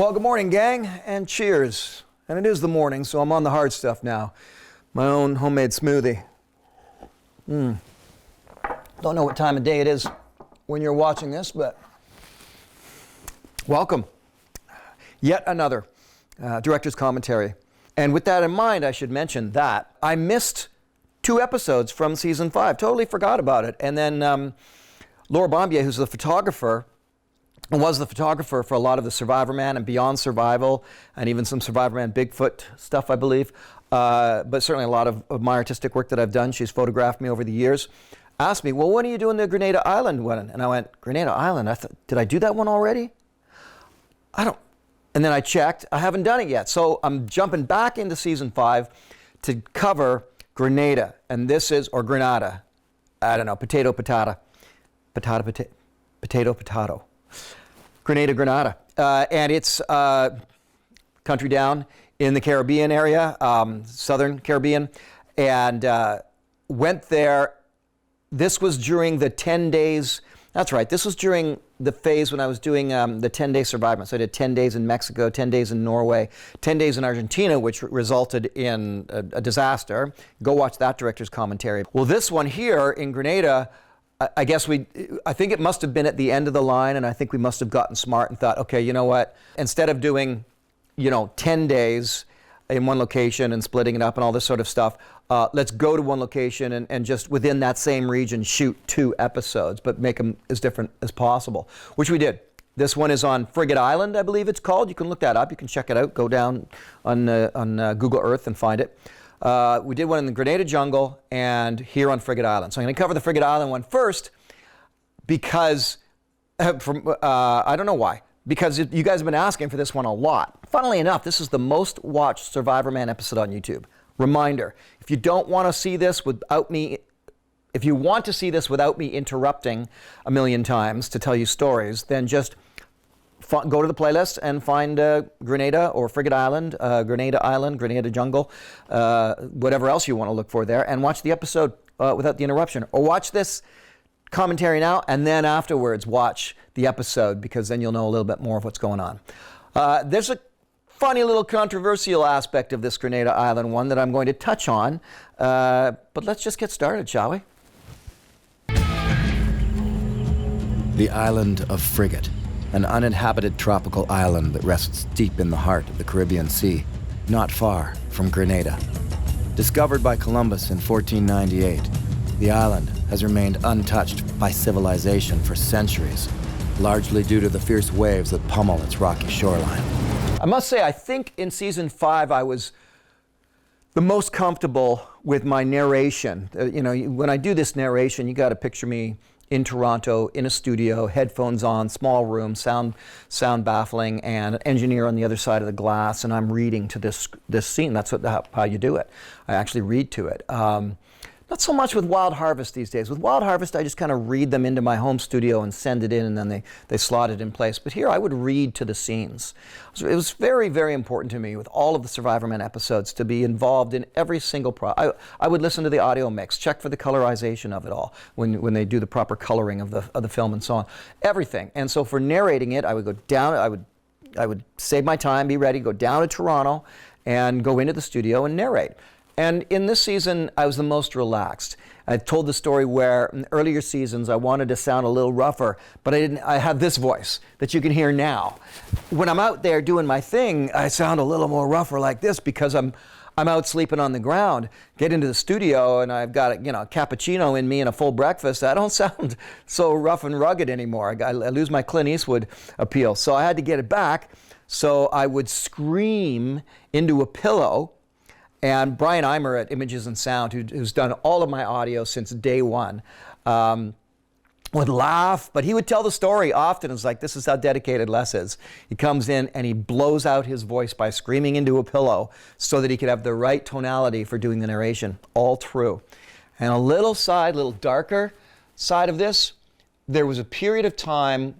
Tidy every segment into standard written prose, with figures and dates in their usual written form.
Well, good morning, gang, and cheers. And it is the morning, so I'm on the hard stuff now. My own homemade smoothie. Don't know what time of day it is when you're watching this, but welcome. Yet another director's commentary. And with that in mind, I should mention that I missed 2 episodes from season 5. Totally forgot about it. And then Laura Bombier, who's the photographer, and was the photographer for a lot of the Survivorman and Beyond Survival, and even some Survivorman Bigfoot stuff, I believe. But certainly a lot of my artistic work that I've done. She's photographed me over the years. Asked me, well, when are you doing the Grenada Island one? And I went, Grenada Island? I thought, did I do that one already? I don't. And then I checked. I haven't done it yet. So I'm jumping back into season 5 to cover Grenada. And this is, or Grenada. I don't know, potato. Grenada. And it's country down in the Caribbean area, southern Caribbean, and went there. This was during the 10 days, that's right, this was during the phase when I was doing the 10-day Survivorman. So I did 10 days in Mexico, 10 days in Norway, 10 days in Argentina, which resulted in a disaster. Go watch that director's commentary. Well, this one here in Grenada, I think it must have been at the end of the line, and I think we must have gotten smart and thought, okay, you know what? Instead of doing, 10 days in one location and splitting it up and all this sort of stuff, let's go to one location and just within that same region shoot 2 episodes, but make them as different as possible, which we did. This one is on Frigate Island, I believe it's called. You can look that up. You can check it out. Go down on Google Earth and find it. We did one in the Grenada jungle and here on Frigate Island. So I'm going to cover the Frigate Island one first because, I don't know why, because you guys have been asking for this one a lot. Funnily enough, this is the most watched Survivorman episode on YouTube. Reminder, if you don't want to see this without me, if you want to see this without me interrupting a million times to tell you stories, then just go to the playlist and find Grenada or Frigate Island, Grenada Jungle, whatever else you want to look for there, and watch the episode without the interruption. Or watch this commentary now, and then afterwards watch the episode, because then you'll know a little bit more of what's going on. There's a funny little controversial aspect of this Grenada Island one that I'm going to touch on, but let's just get started, shall we? The island of Frigate. An uninhabited tropical island that rests deep in the heart of the Caribbean Sea, not far from Grenada. Discovered by Columbus in 1498, the island has remained untouched by civilization for centuries, largely due to the fierce waves that pummel its rocky shoreline. I must say, I think in season 5 I was the most comfortable with my narration. When I do this narration, you got to picture me in Toronto, in a studio, headphones on, small room, sound baffling, and an engineer on the other side of the glass, and I'm reading to this scene. That's how you do it. I actually read to it. Not so much with Wild Harvest these days. With Wild Harvest, I just kind of read them into my home studio and send it in, and then they slot it in place. But here, I would read to the scenes. So it was very, very important to me with all of the Survivorman episodes to be involved in every single I would listen to the audio mix, check for the colorization of it all when they do the proper coloring of the film and so on. Everything. And so for narrating it, I would go down. I would save my time, be ready, go down to Toronto, and go into the studio and narrate. And in this season, I was the most relaxed. I told the story where in earlier seasons I wanted to sound a little rougher, but I have this voice that you can hear now. When I'm out there doing my thing, I sound a little more rougher like this because I'm out sleeping on the ground. Get into the studio and I've got a cappuccino in me and a full breakfast. I don't sound so rough and rugged anymore. I lose my Clint Eastwood appeal. So I had to get it back. So I would scream into a pillow. And Brian Eimer at Images and Sound, who's done all of my audio since day one, would laugh, but he would tell the story often. It's like, this is how dedicated Les is. He comes in and he blows out his voice by screaming into a pillow so that he could have the right tonality for doing the narration. All true. And a little darker side of this, there was a period of time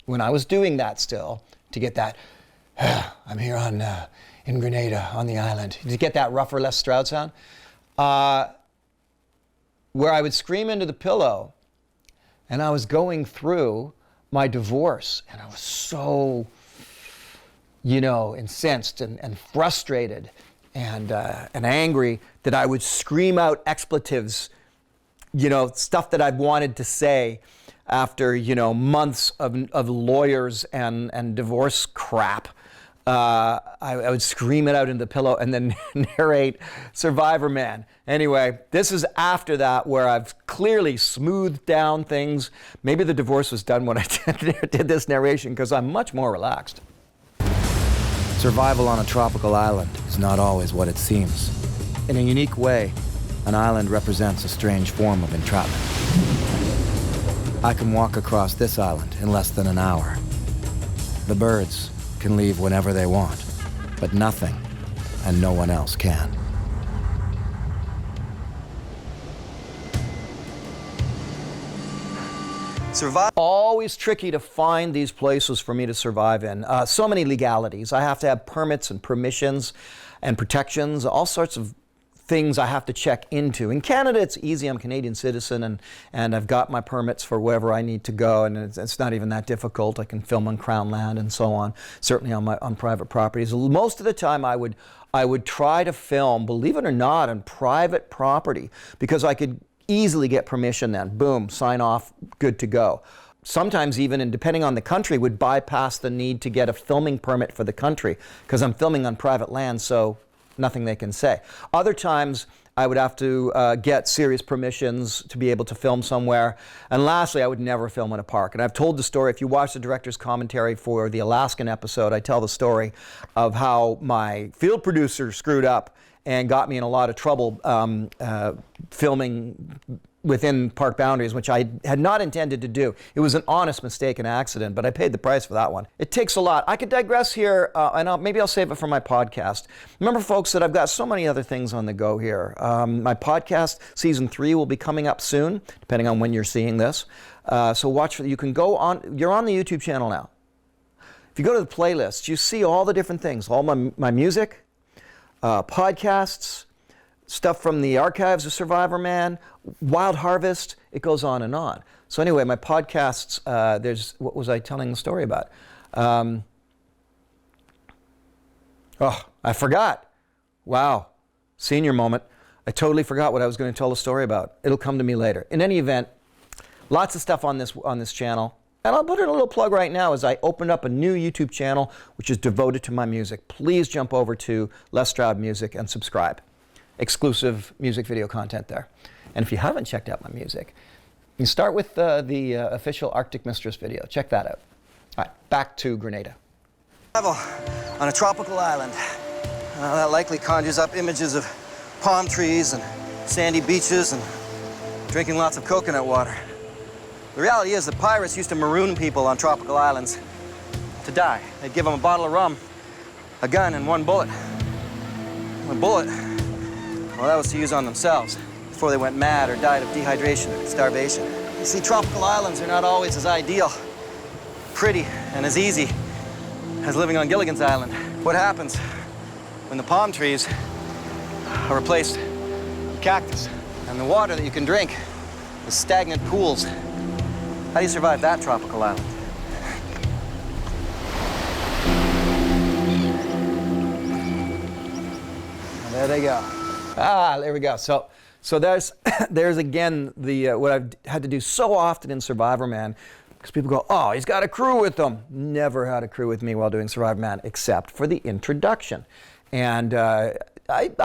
when I was doing that still to get that, I'm here in Grenada on the island. Did you get that rougher, less Stroud sound? Where I would scream into the pillow, and I was going through my divorce, and I was so incensed and frustrated and angry, that I would scream out expletives, stuff that I'd wanted to say after, months of lawyers and divorce crap. I would scream it out into the pillow and then narrate Survivorman. Anyway, this is after that where I've clearly smoothed down things. Maybe the divorce was done when I did this narration, because I'm much more relaxed. Survival on a tropical island is not always what it seems. In a unique way, an island represents a strange form of entrapment. I can walk across this island in less than an hour. The birds can leave whenever they want, but nothing and no one else can. Always tricky to find these places for me to survive in. So many legalities. I have to have permits and permissions and protections, all sorts of things I have to check into. In Canada, it's easy. I'm a Canadian citizen, and I've got my permits for wherever I need to go, and it's not even that difficult. I can film on Crown land and so on, certainly on private properties. Most of the time I would try to film, believe it or not, on private property, because I could easily get permission then. Boom, sign off, good to go. Sometimes even, and depending on the country, would bypass the need to get a filming permit for the country, because I'm filming on private land, so nothing they can say. Other times, I would have to get serious permissions to be able to film somewhere. And lastly, I would never film in a park. And I've told the story, if you watch the director's commentary for the Alaskan episode, I tell the story of how my field producer screwed up and got me in a lot of trouble filming within park boundaries, which I had not intended to do. It was an honest mistake and accident, but I paid the price for that one. It takes a lot. I could digress here, and maybe I'll save it for my podcast. Remember, folks, that I've got so many other things on the go here. My podcast, season 3, will be coming up soon, depending on when you're seeing this. So watch for, you can go on, you're on the YouTube channel now. If you go to the playlist, you see all the different things, all my music, podcasts, stuff from the archives of Survivorman, Wild Harvest, it goes on and on. So anyway, my podcasts, what was I telling the story about? I forgot. Wow, senior moment. I totally forgot what I was going to tell the story about. It'll come to me later. In any event, lots of stuff on this channel. And I'll put in a little plug right now as I opened up a new YouTube channel, which is devoted to my music. Please jump over to Les Stroud Music and subscribe. Exclusive music video content there. And if you haven't checked out my music, you can start with the official Arctic Mistress video. Check that out. All right, back to Grenada. Travel on a tropical island. That likely conjures up images of palm trees and sandy beaches and drinking lots of coconut water. The reality is that pirates used to maroon people on tropical islands to die. They'd give them a bottle of rum, a gun, and one bullet. A bullet, well, that was to use on themselves before they went mad or died of dehydration and starvation. You see, tropical islands are not always as ideal, pretty, and as easy as living on Gilligan's Island. What happens when the palm trees are replaced with cactus and the water that you can drink is stagnant pools? How do you survive that tropical island? There they go. There we go. So there's again the what I've had to do so often in Survivorman, because people go, oh, he's got a crew with him. Never had a crew with me while doing Survivorman, except for the introduction. And I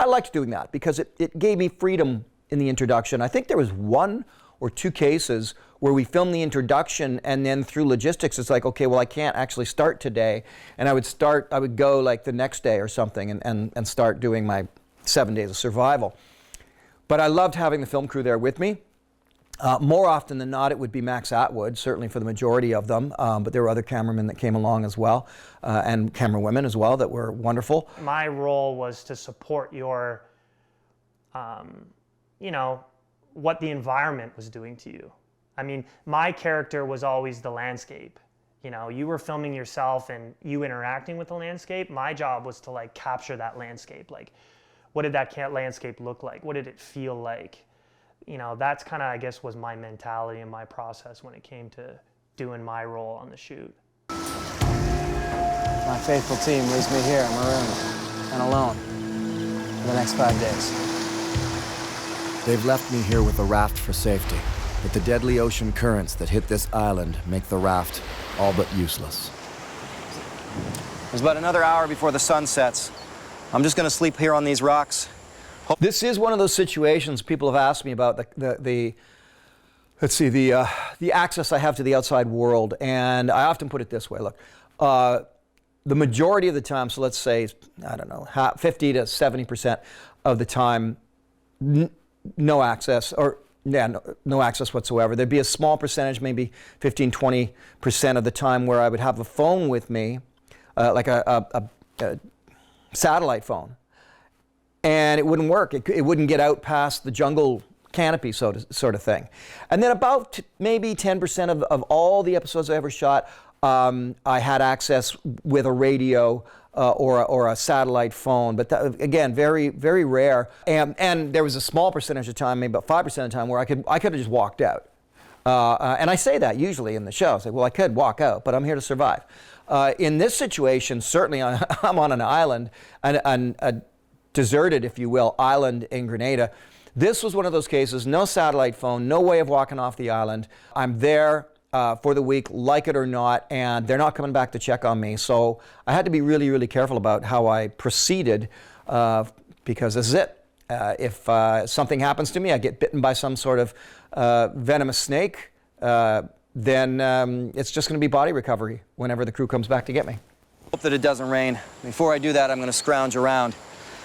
liked doing that because it gave me freedom in the introduction. I think there was 1 or 2 cases where we filmed the introduction, and then through logistics, it's like, okay, well, I can't actually start today. And I would go like the next day or something and start doing my 7 days of survival. But I loved having the film crew there with me. More often than not, it would be Max Atwood, certainly for the majority of them. But there were other cameramen that came along as well, and camera women as well that were wonderful. My role was to support your, what the environment was doing to you. I mean, my character was always the landscape. You were filming yourself and you interacting with the landscape. My job was to like capture that landscape. Like, what did that landscape look like? What did it feel like? That's kind of, I guess, was my mentality and my process when it came to doing my role on the shoot. My faithful team leaves me here, marooned and alone, for the next 5 days. They've left me here with a raft for safety, but the deadly ocean currents that hit this island make the raft all but useless. There's about another hour before the sun sets. I'm just gonna sleep here on these rocks. This is one of those situations people have asked me about the access I have to the outside world, and I often put it this way: look, the majority of the time, so let's say, I don't know, 50 to 70% of the time, no access, or no access whatsoever. There'd be a small percentage, maybe 15, 20% of the time where I would have a phone with me, like a satellite phone, and it wouldn't work. It wouldn't get out past the jungle canopy, sort of thing. And then about maybe 10% of all the episodes I ever shot, I had access with a radio or a satellite phone, but that, again, very, very rare. And there was a small percentage of time, maybe about 5% of the time, where I could have just walked out. And I say that usually in the show. I say, well, I could walk out, but I'm here to survive. In this situation, certainly I'm on an island, a deserted, if you will, island in Grenada. This was one of those cases: no satellite phone, no way of walking off the island. I'm there for the week, like it or not, and they're not coming back to check on me. So I had to be really, really careful about how I proceeded, because this is it. If something happens to me, I get bitten by some sort of venomous snake, then it's just going to be body recovery whenever the crew comes back to get me. Hope that it doesn't rain. Before I do that, I'm going to scrounge around,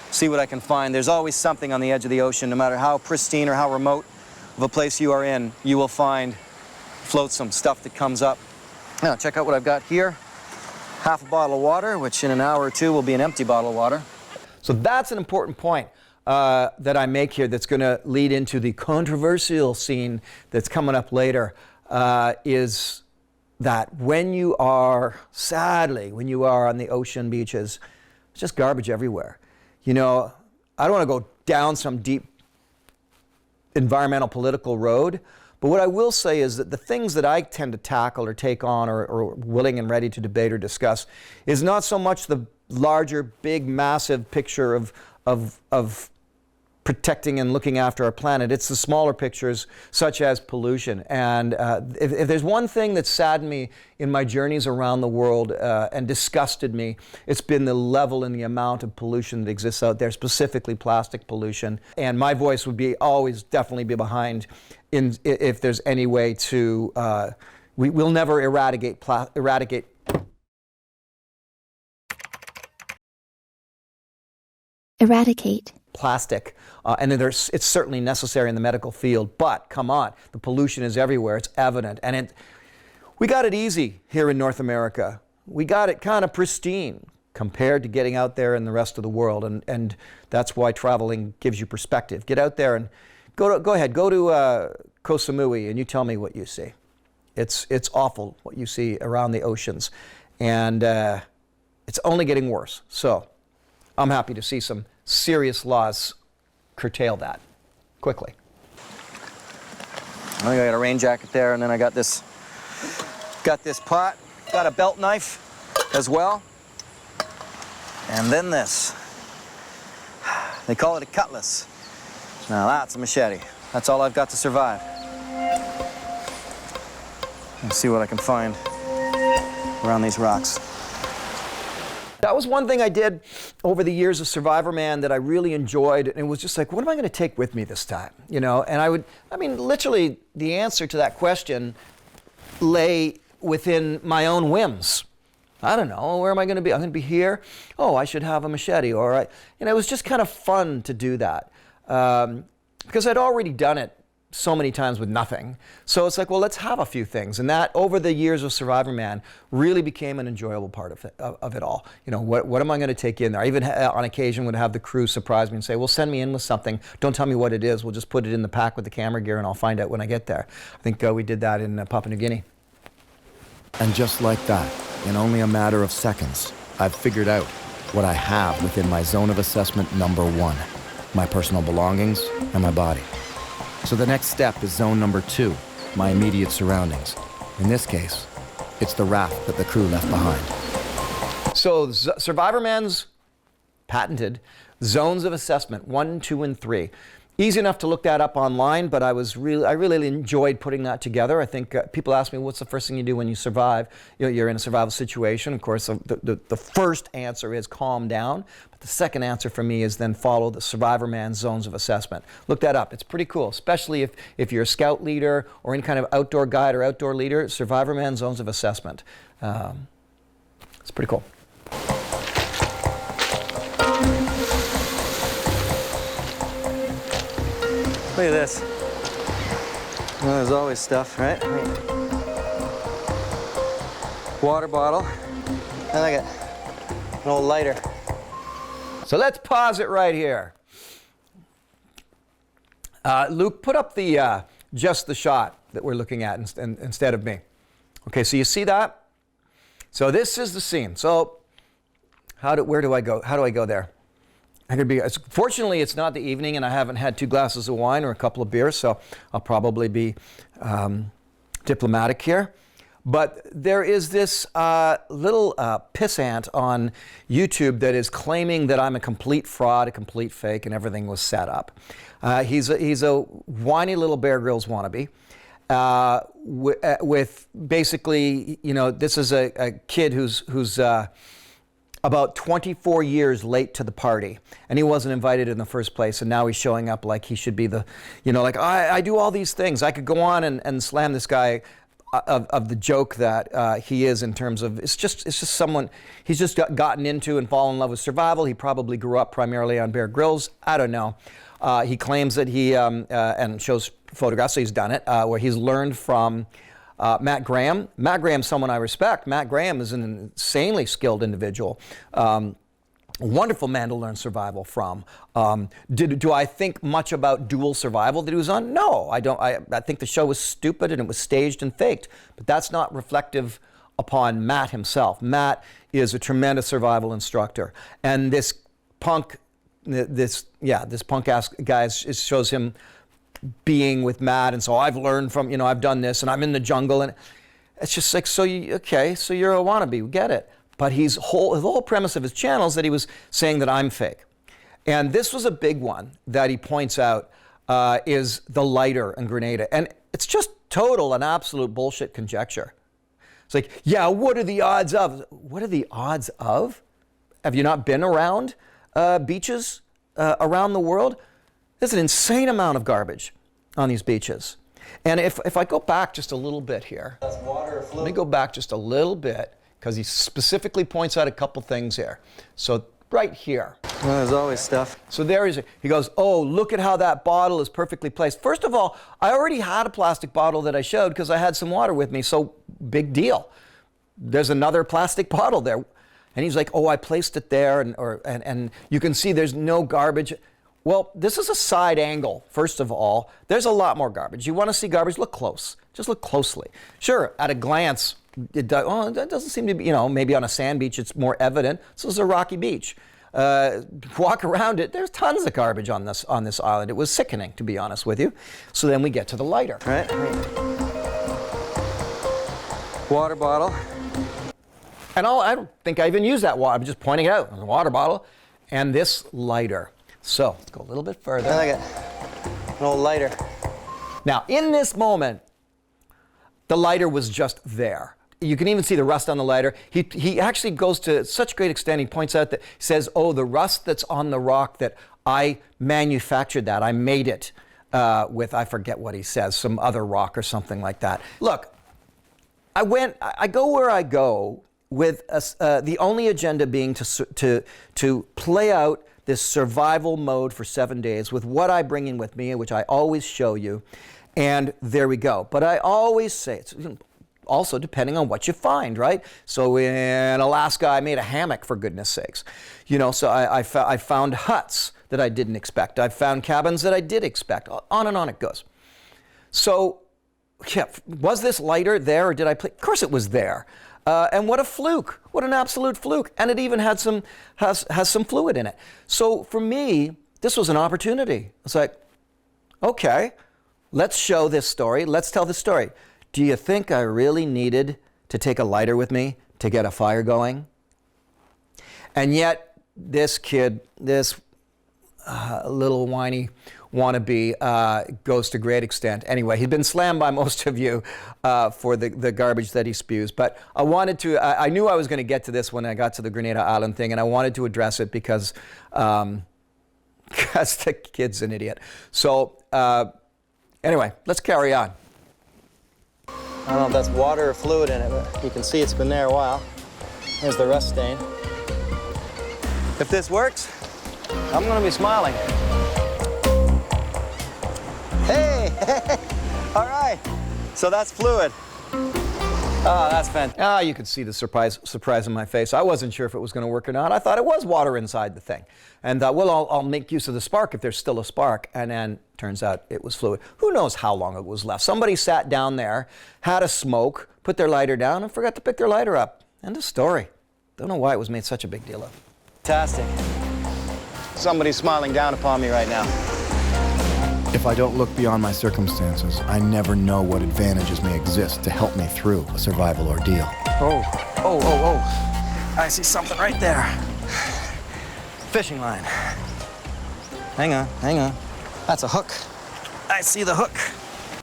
see what I can find. There's always something on the edge of the ocean. No matter how pristine or how remote of a place you are in, you will find flotsam stuff that comes up. Now, check out what I've got here. Half a bottle of water, which in an hour or two will be an empty bottle of water. So that's an important point that I make here that's going to lead into the controversial scene that's coming up later, is that when you are on the ocean beaches, it's just garbage everywhere. You know, I don't want to go down some deep environmental political road, but what I will say is that the things that I tend to tackle or take on or willing and ready to debate or discuss is not so much the larger, big, massive picture of protecting and looking after our planet. It's the smaller pictures, such as pollution. And if there's one thing that saddened me in my journeys around the world and disgusted me, it's been the level and the amount of pollution that exists out there, specifically plastic pollution. And my voice would be always definitely be behind if there's any way to, we'll never eradicate plastic, and then it's certainly necessary in the medical field, but come on, the pollution is everywhere, it's evident, and we got it easy here in North America. We got it kind of pristine compared to getting out there in the rest of the world, and that's why traveling gives you perspective. Get out there and go to Koh Samui, and you tell me what you see. It's awful what you see around the oceans, and it's only getting worse. So I'm happy to see some serious laws curtail that quickly. I got a rain jacket there, and then I got this pot, got a belt knife as well, and then this. They call it a cutlass. Now that's a machete. That's all I've got to survive. Let's see what I can find around these rocks. That was one thing I did over the years of Survivorman that I really enjoyed, and it was just like, what am I going to take with me this time? You know, and literally the answer to that question lay within my own whims. I don't know, where am I going to be? I'm going to be here. Oh, I should have a machete. All right. It was just kind of fun to do that because I'd already done it so many times with nothing. So it's like, well, let's have a few things. And that, over the years of Survivorman, really became an enjoyable part of it all. You know, what am I going to take in there? I even, on occasion, would have the crew surprise me and say, well, send me in with something. Don't tell me what it is. We'll just put it in the pack with the camera gear, and I'll find out when I get there. I think we did that in Papua New Guinea. And just like that, in only a matter of seconds, I've figured out what I have within my zone of assessment number 1, my personal belongings and my body. So the next step is zone number 2, my immediate surroundings. In this case, it's the raft that the crew left behind. So Survivorman's patented zones of assessment, 1, 2, and 3. Easy enough to look that up online, but I really enjoyed putting that together. I think people ask me, what's the first thing you do when you survive? You're in a survival situation. Of course, the first answer is calm down. But the second answer for me is then follow the Survivorman zones of assessment. Look that up. It's pretty cool, especially if you're a scout leader or any kind of outdoor guide or outdoor leader. Survivorman zones of assessment. It's pretty cool. Look at this. Well, there's always stuff, right? Water bottle. I like it. An old lighter. So let's pause it right here. Luke, put up the just the shot that we're looking at instead of me. Okay, so you see that? So this is the scene. So where do I go? How do I go there? Fortunately, it's not the evening, and I haven't had 2 glasses of wine or a couple of beers, so I'll probably be diplomatic here. But there is this little pissant on YouTube that is claiming that I'm a complete fraud, a complete fake, and everything was set up. He's a whiny little Bear Grylls wannabe. With basically, this is a kid who's about 24 years late to the party, and he wasn't invited in the first place, and now he's showing up like he should be the, I do all these things. I could go on and slam this guy of the joke that he is in terms of, it's just someone, he's just gotten into and fallen in love with survival. He probably grew up primarily on Bear Grylls. I don't know. He claims that he, and shows photographs, so he's done it, where he's learned from Matt Graham. Matt Graham's someone I respect. Matt Graham is an insanely skilled individual. Wonderful man to learn survival from. Do I think much about dual survival that he was on? No, I don't. I think the show was stupid and it was staged and faked. But that's not reflective upon Matt himself. Matt is a tremendous survival instructor. And this punk ass guy shows him being with Matt, and so I've learned from, I've done this, and I'm in the jungle, and it's just like, so you're a wannabe, we get it. But the whole premise of his channel is that he was saying that I'm fake. And this was a big one that he points out is the lighter in Grenada. And it's just total and absolute bullshit conjecture. It's like, yeah, what are the odds of? What are the odds of? Have you not been around beaches around the world? There's an insane amount of garbage on these beaches. And if I go back just a little bit here, let me go back just a little bit, because he specifically points out a couple things here. So right here. Well, there's always stuff. So he goes, oh, look at how that bottle is perfectly placed. First of all, I already had a plastic bottle that I showed because I had some water with me, so big deal. There's another plastic bottle there. And he's like, oh, I placed it there, and you can see there's no garbage. Well, this is a side angle, first of all. There's a lot more garbage. You want to see garbage? Look close. Just look closely. Sure, at a glance, that doesn't seem to be, maybe on a sand beach it's more evident. So this is a rocky beach. Walk around it, there's tons of garbage on this island. It was sickening, to be honest with you. So then we get to the lighter. Right. Water bottle. And I don't think I even used that water. I'm just pointing it out. A water bottle and this lighter. So let's go a little bit further. I like it. An old lighter. Now, in this moment, the lighter was just there. You can even see the rust on the lighter. He actually goes to such great extent. He points out that, he says, oh, the rust that's on the rock, that I manufactured that. I made it with, I forget what he says, some other rock or something like that. Look, I go where I go with the only agenda being to play out this survival mode for 7 days with what I bring in with me, which I always show you, and there we go. But I always say, it's also depending on what you find, right? So in Alaska, I made a hammock, for goodness sakes. So I found huts that I didn't expect. I found cabins that I did expect. On and on it goes. So, yeah, was this lighter there, or did I play? Of course it was there. And what a fluke! What an absolute fluke! And it even had has some fluid in it. So for me, this was an opportunity. It's like, okay, let's show this story. Let's tell this story. Do you think I really needed to take a lighter with me to get a fire going? And yet, this kid, this little whiny wannabe, goes to great extent. Anyway, he's been slammed by most of you for the garbage that he spews. But I wanted to, I knew I was going to get to this when I got to the Grenada Island thing, and I wanted to address it because the kid's an idiot. So anyway, let's carry on. I don't know if that's water or fluid in it, but you can see it's been there a while. There's the rust stain. If this works, I'm gonna be smiling. Hey, all right. So that's fluid. Oh, that's fantastic. You could see the surprise in my face. I wasn't sure if it was going to work or not. I thought it was water inside the thing. And well, I'll make use of the spark if there's still a spark. And then turns out it was fluid. Who knows how long it was left? Somebody sat down there, had a smoke, put their lighter down, and forgot to pick their lighter up. End of story. Don't know why it was made such a big deal of. Fantastic. Somebody's smiling down upon me right now. If I don't look beyond my circumstances, I never know what advantages may exist to help me through a survival ordeal. Oh. I see something right there. Fishing line. Hang on. That's a hook. I see the hook.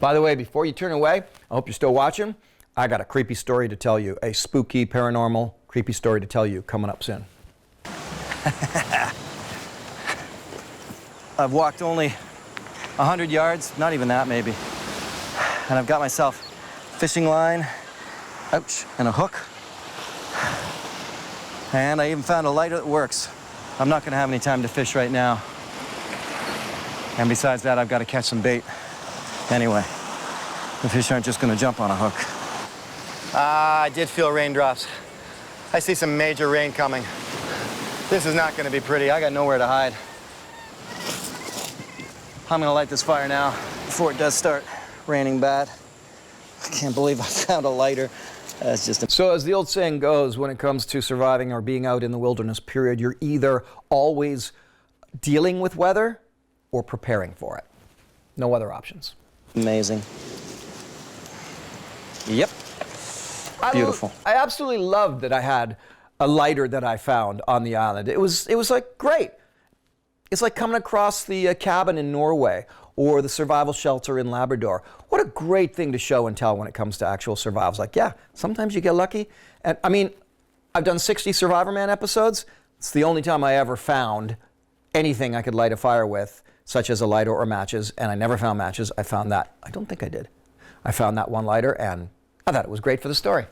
By the way, before you turn away, I hope you're still watching. I got a creepy story to tell you, a spooky, paranormal, creepy story to tell you coming up soon. I've walked only 100 yards, not even that maybe. And I've got myself fishing line, ouch, and a hook. And I even found a lighter that works. I'm not gonna have any time to fish right now. And besides that, I've got to catch some bait. Anyway, the fish aren't just gonna jump on a hook. I did feel raindrops. I see some major rain coming. This is not gonna be pretty. I got nowhere to hide. I'm gonna light this fire now before it does start raining bad. I can't believe I found a lighter. That's just So as the old saying goes, when it comes to surviving or being out in the wilderness period, you're either always dealing with weather or preparing for it. No other options. amazing. Yep. Beautiful. I absolutely loved that I had a lighter that I found on the island. It was like great. It's like coming across the cabin in Norway or the survival shelter in Labrador. What a great thing to show and tell when it comes to actual survival. It's like, yeah, sometimes you get lucky. And I mean, I've done 60 Survivorman episodes. It's the only time I ever found anything I could light a fire with, such as a lighter or matches, and I never found matches. I found that. I don't think I did. I found that one lighter, and I thought it was great for the story.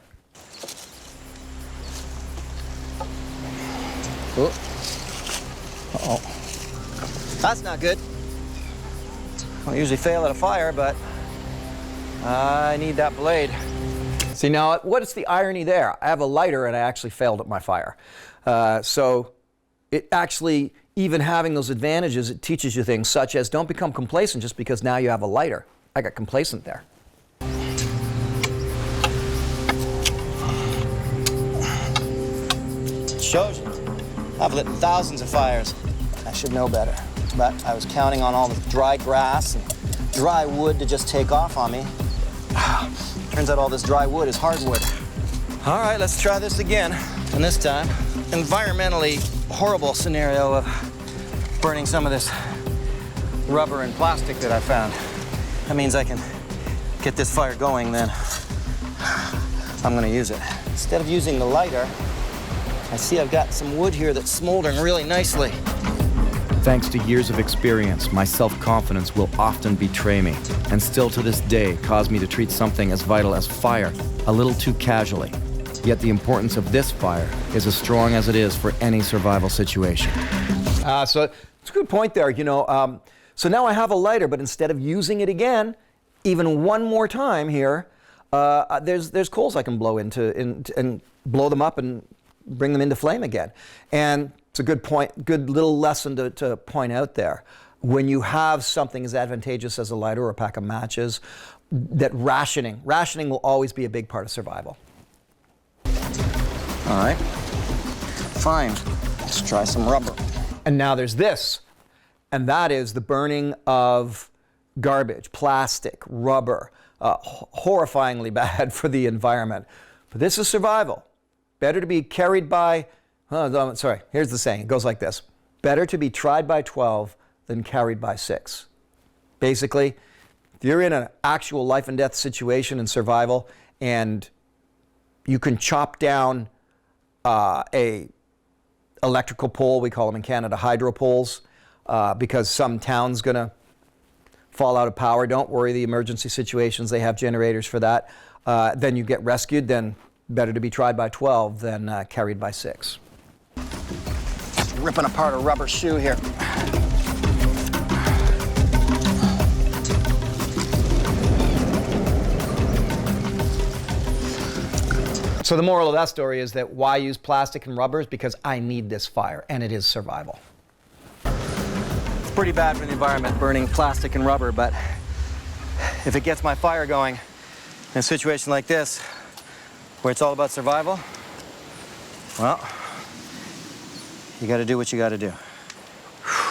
Uh-oh. That's not good. I usually fail at a fire, but I need that blade. See, now, what's the irony there? I have a lighter, and I actually failed at my fire. So it actually, even having those advantages, it teaches you things such as don't become complacent just because now you have a lighter. I got complacent there. It shows you. I've lit thousands of fires. I should know better. But I was counting on all the dry grass and dry wood to just take off on me. Turns out all this dry wood is hardwood. All right, let's try this again. And this time, environmentally horrible scenario of burning some of this rubber and plastic that I found. That means I can get this fire going, then I'm gonna use it. Instead of using the lighter, I see I've got some wood here that's smoldering really nicely. Thanks to years of experience, my self-confidence will often betray me, and still to this day cause me to treat something as vital as fire a little too casually. Yet the importance of this fire is as strong as it is for any survival situation. So it's a good point there. You know, so now I have a lighter, but instead of using it again, even one more time here, there's coals I can blow into and blow them up and bring them into flame again. And it's a good point, good little lesson to point out there. When you have something as advantageous as a lighter or a pack of matches, that rationing will always be a big part of survival. All right, fine. Let's try some rubber. And now there's this, and that is the burning of garbage, plastic, rubber, horrifyingly bad for the environment. But this is survival. Better to be carried by, Sorry, here's the saying. It goes like this. Better to be tried by 12 than carried by 6. Basically, if you're in an actual life and death situation in survival and you can chop down a electrical pole, we call them in Canada hydro poles, because some town's going to fall out of power. Don't worry, the emergency situations, they have generators for that. Then you get rescued, then better to be tried by 12 than carried by 6. Ripping apart a rubber shoe here. So the moral of that story is that why use plastic and rubbers? Because I need this fire, and it is survival. It's pretty bad for the environment, burning plastic and rubber, but if it gets my fire going in a situation like this, where it's all about survival, well, you gotta do what you gotta do.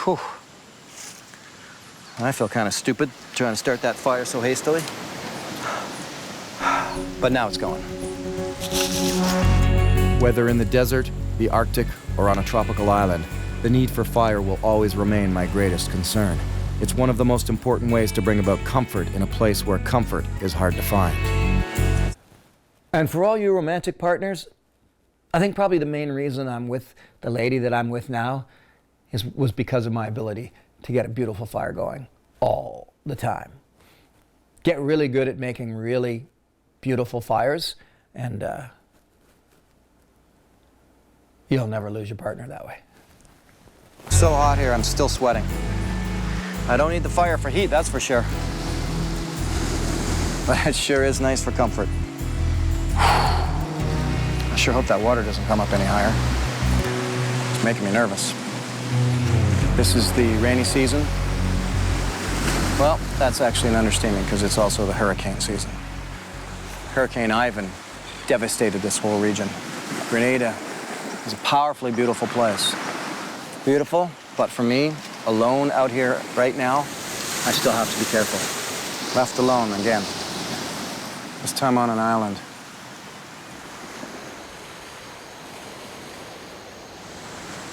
Whew. I feel kind of stupid trying to start that fire so hastily. But now it's going. Whether in the desert, the Arctic, or on a tropical island, the need for fire will always remain my greatest concern. It's one of the most important ways to bring about comfort in a place where comfort is hard to find. And for all you romantic partners, I think probably the main reason I'm with the lady that I'm with now was because of my ability to get a beautiful fire going all the time. Get really good at making really beautiful fires, and you'll never lose your partner that way. So hot here, I'm still sweating. I don't need the fire for heat, that's for sure. But it sure is nice for comfort. I sure hope that water doesn't come up any higher. It's making me nervous. This is the rainy season. Well, that's actually an understatement because it's also the hurricane season. Hurricane Ivan devastated this whole region. Grenada is a powerfully beautiful place. Beautiful, but for me, alone out here right now, I still have to be careful. Left alone again. This time on an island.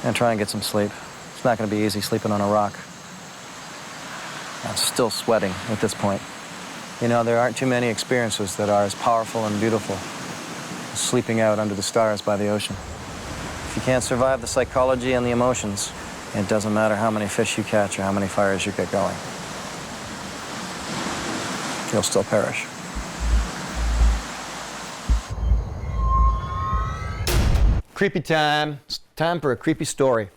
And try and get some sleep. It's not going to be easy sleeping on a rock. I'm still sweating at this point. You know, there aren't too many experiences that are as powerful and beautiful as sleeping out under the stars by the ocean. If you can't survive the psychology and the emotions, it doesn't matter how many fish you catch or how many fires you get going. You'll still perish. Creepy time. It's time for a creepy story.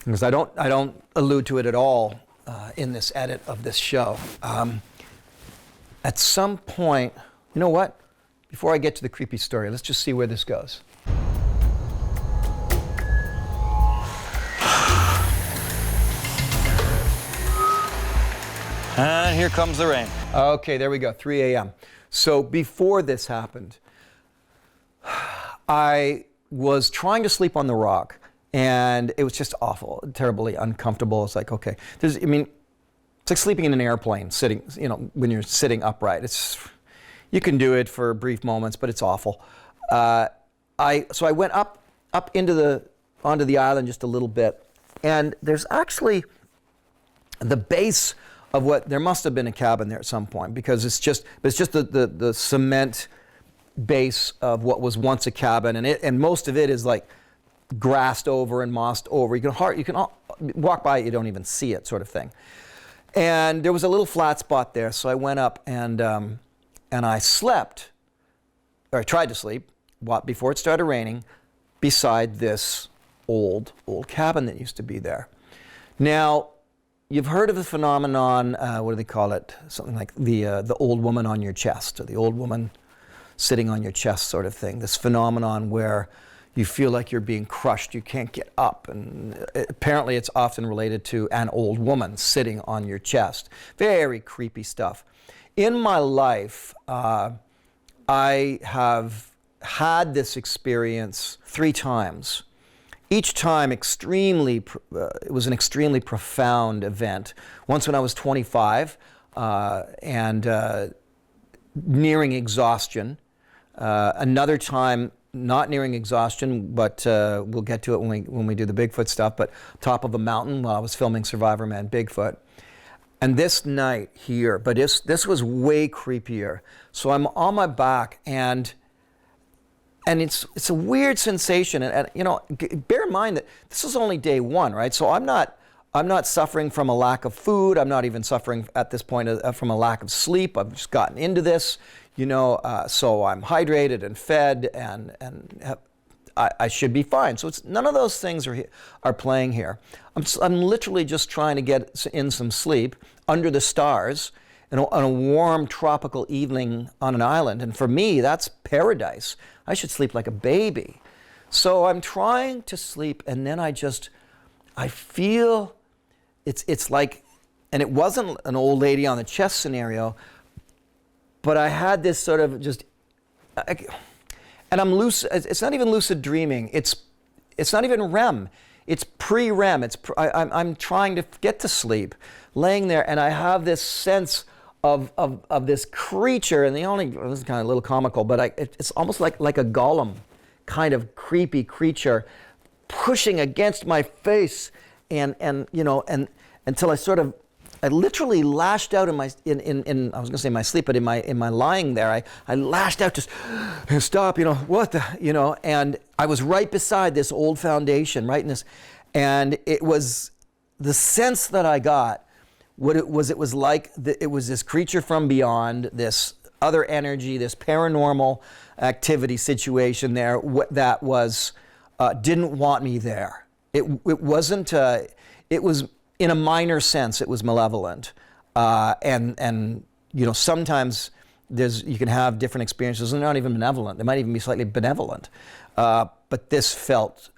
Because I don't allude to it at all in this edit of this show. At some point, you know what? Before I get to the creepy story, let's just see where this goes. And here comes the rain. Okay, there we go, 3 a.m. So before this happened, I was trying to sleep on the rock, and it was just awful, terribly uncomfortable. It's like, okay, it's like sleeping in an airplane, sitting, when you're sitting upright. You can do it for brief moments, but it's awful. So I went up onto the island just a little bit, and there's actually the base of there must have been a cabin there at some point, because it's just the cement base of what was once a cabin, and most of it is like grassed over and mossed over. You can walk by it, you don't even see it, sort of thing. And there was a little flat spot there, so I went up and I slept, or I tried to sleep, before it started raining, beside this old cabin that used to be there. Now, you've heard of the phenomenon, what do they call it? Something like the old woman on your chest, or the old woman sitting on your chest sort of thing. This phenomenon where you feel like you're being crushed, you can't get up. And apparently it's often related to an old woman sitting on your chest. Very creepy stuff. In my life, I have had this experience 3 times. Each time it was an extremely profound event. Once when I was 25 and nearing exhaustion. Another time not nearing exhaustion, but we'll get to it when we do the Bigfoot stuff, but top of a mountain while I was filming Survivorman Bigfoot. And this night here, but this was way creepier. So I'm on my back, and it's a weird sensation. And you know, bear in mind that this is only day one, right? So I'm not suffering from a lack of food. I'm not even suffering at this point from a lack of sleep. I've just gotten into this, you know, so I'm hydrated and fed, and I should be fine. So it's none of those things are playing here. I'm literally just trying to get in some sleep under the stars on a warm tropical evening on an island. And for me, that's paradise. I should sleep like a baby. So I'm trying to sleep, and then I feel it's like, and it wasn't an old lady on the chest scenario, but I had this sort of just, and I'm lucid. It's not even lucid dreaming. It's not even REM. It's pre-REM. I'm trying to get to sleep, laying there, and I have this sense of this creature. And this is kind of a little comical, but it's almost like a golem, kind of creepy creature, pushing against my face, and you know, and until I literally lashed out in I was going to say my sleep, but in my lying there, I lashed out, just stop, you know, what the, you know, and I was right beside this old foundation, right in this, and it was the sense that I got, it was like it was this creature from beyond, this other energy, this paranormal activity situation there that was didn't want me there. It wasn't. It was, in a minor sense, it was malevolent, and you know, sometimes you can have different experiences. They're not even malevolent. They might even be slightly benevolent, but this felt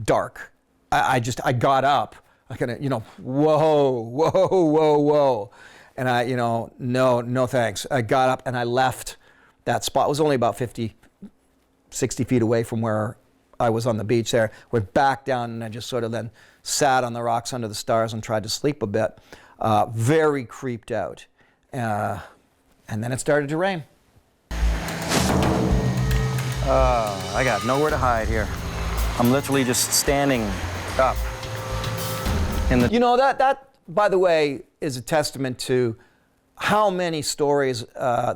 dark. I got up. I kind of, you know, whoa, and I, you know, no thanks. I got up and I left that spot. It was only about 50, 60 feet away from where I was on the beach there. Went back down, and I just sort of then sat on the rocks under the stars and tried to sleep a bit. Very creeped out. And then it started to rain. I got nowhere to hide here. I'm literally just standing up in the... You know, that by the way, is a testament to how many stories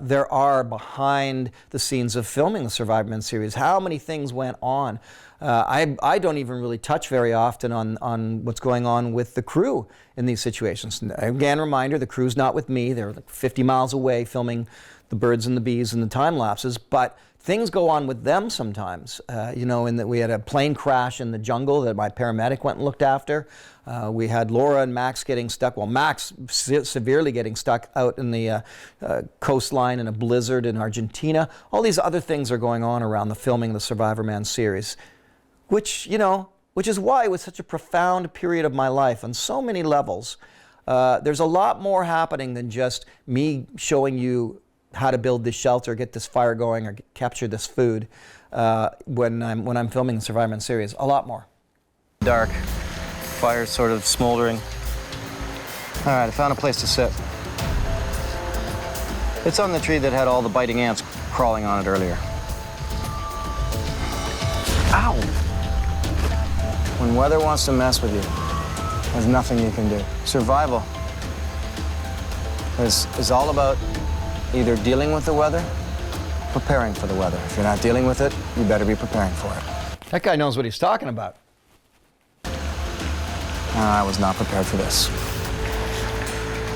there are behind the scenes of filming the Survivorman series. How many things went on. I don't even really touch very often on what's going on with the crew in these situations. Again, reminder, the crew's not with me. They're like 50 miles away filming the birds and the bees and the time lapses, but things go on with them sometimes. You know, in that we had a plane crash in the jungle that my paramedic went and looked after. We had Laura and Max getting stuck. Well, Max severely getting stuck out in the coastline in a blizzard in Argentina. All these other things are going on around the filming of the Survivorman series, which is why it was such a profound period of my life on so many levels. There's a lot more happening than just me showing you how to build this shelter, get this fire going, or capture this food when I'm filming the Survivorman series. A lot more. Dark. Fire's sort of smoldering. All right, I found a place to sit. It's on the tree that had all the biting ants crawling on it earlier. Ow! When weather wants to mess with you, there's nothing you can do. Survival is all about either dealing with the weather, preparing for the weather. If you're not dealing with it, you better be preparing for it. That guy knows what he's talking about. I was not prepared for this.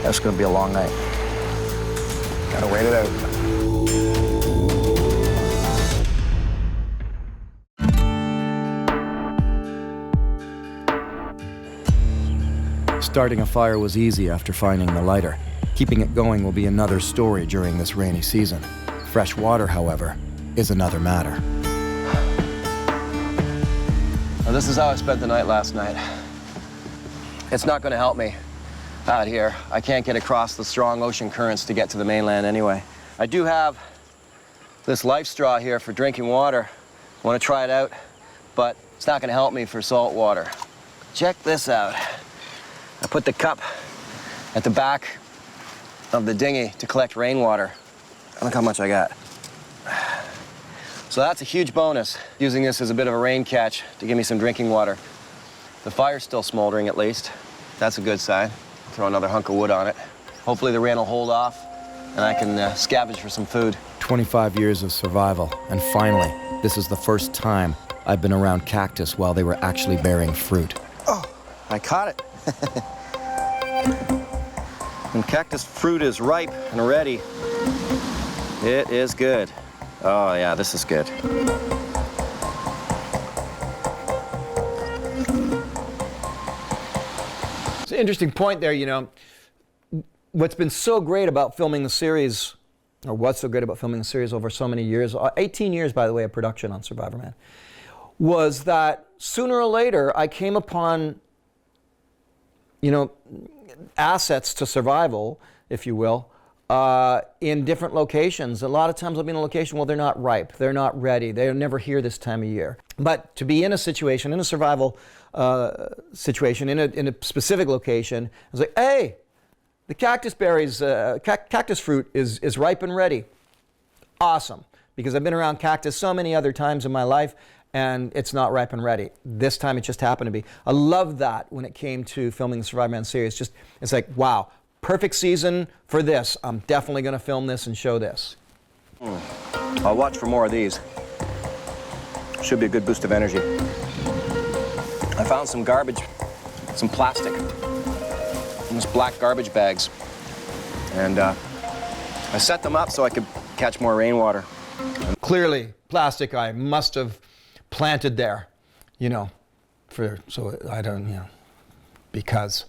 That's going to be a long night. Gotta wait it out. Starting a fire was easy after finding the lighter. Keeping it going will be another story during this rainy season. Fresh water, however, is another matter. Well, this is how I spent the night last night. It's not going to help me out here. I can't get across the strong ocean currents to get to the mainland anyway. I do have this LifeStraw here for drinking water. I want to try it out, but it's not going to help me for salt water. Check this out. I put the cup at the back of the dinghy to collect rainwater. Look how much I got. So that's a huge bonus, using this as a bit of a rain catch to give me some drinking water. The fire's still smoldering at least. That's a good sign. Throw another hunk of wood on it. Hopefully the rain will hold off and I can scavenge for some food. 25 years of survival, and finally, this is the first time I've been around cactus while they were actually bearing fruit. Oh, I caught it. When cactus fruit is ripe and ready, it is good. Oh yeah, this is good. It's an interesting point there, you know. What's been so great about filming the series, or what's so great about filming the series over so many years, 18 years, by the way, of production on Survivorman, was that sooner or later I came upon, you know, assets to survival, if you will, in different locations. A lot of times I'll be in a location, well, they're not ripe, they're not ready, they're never here this time of year. But to be in a situation, in a survival situation, in a specific location, I was like, hey, the cactus berries, cactus fruit is ripe and ready. Awesome, because I've been around cactus so many other times in my life, and it's not ripe and ready. This time it just happened to be. I love that when it came to filming the Survivorman series. Just, it's like, wow, perfect season for this. I'm definitely going to film this and show this. I'll watch for more of these. Should be a good boost of energy. I found some garbage, some plastic, these black garbage bags. And I set them up so I could catch more rainwater. Clearly, plastic I must have planted there, you know, so I don't, you know, because.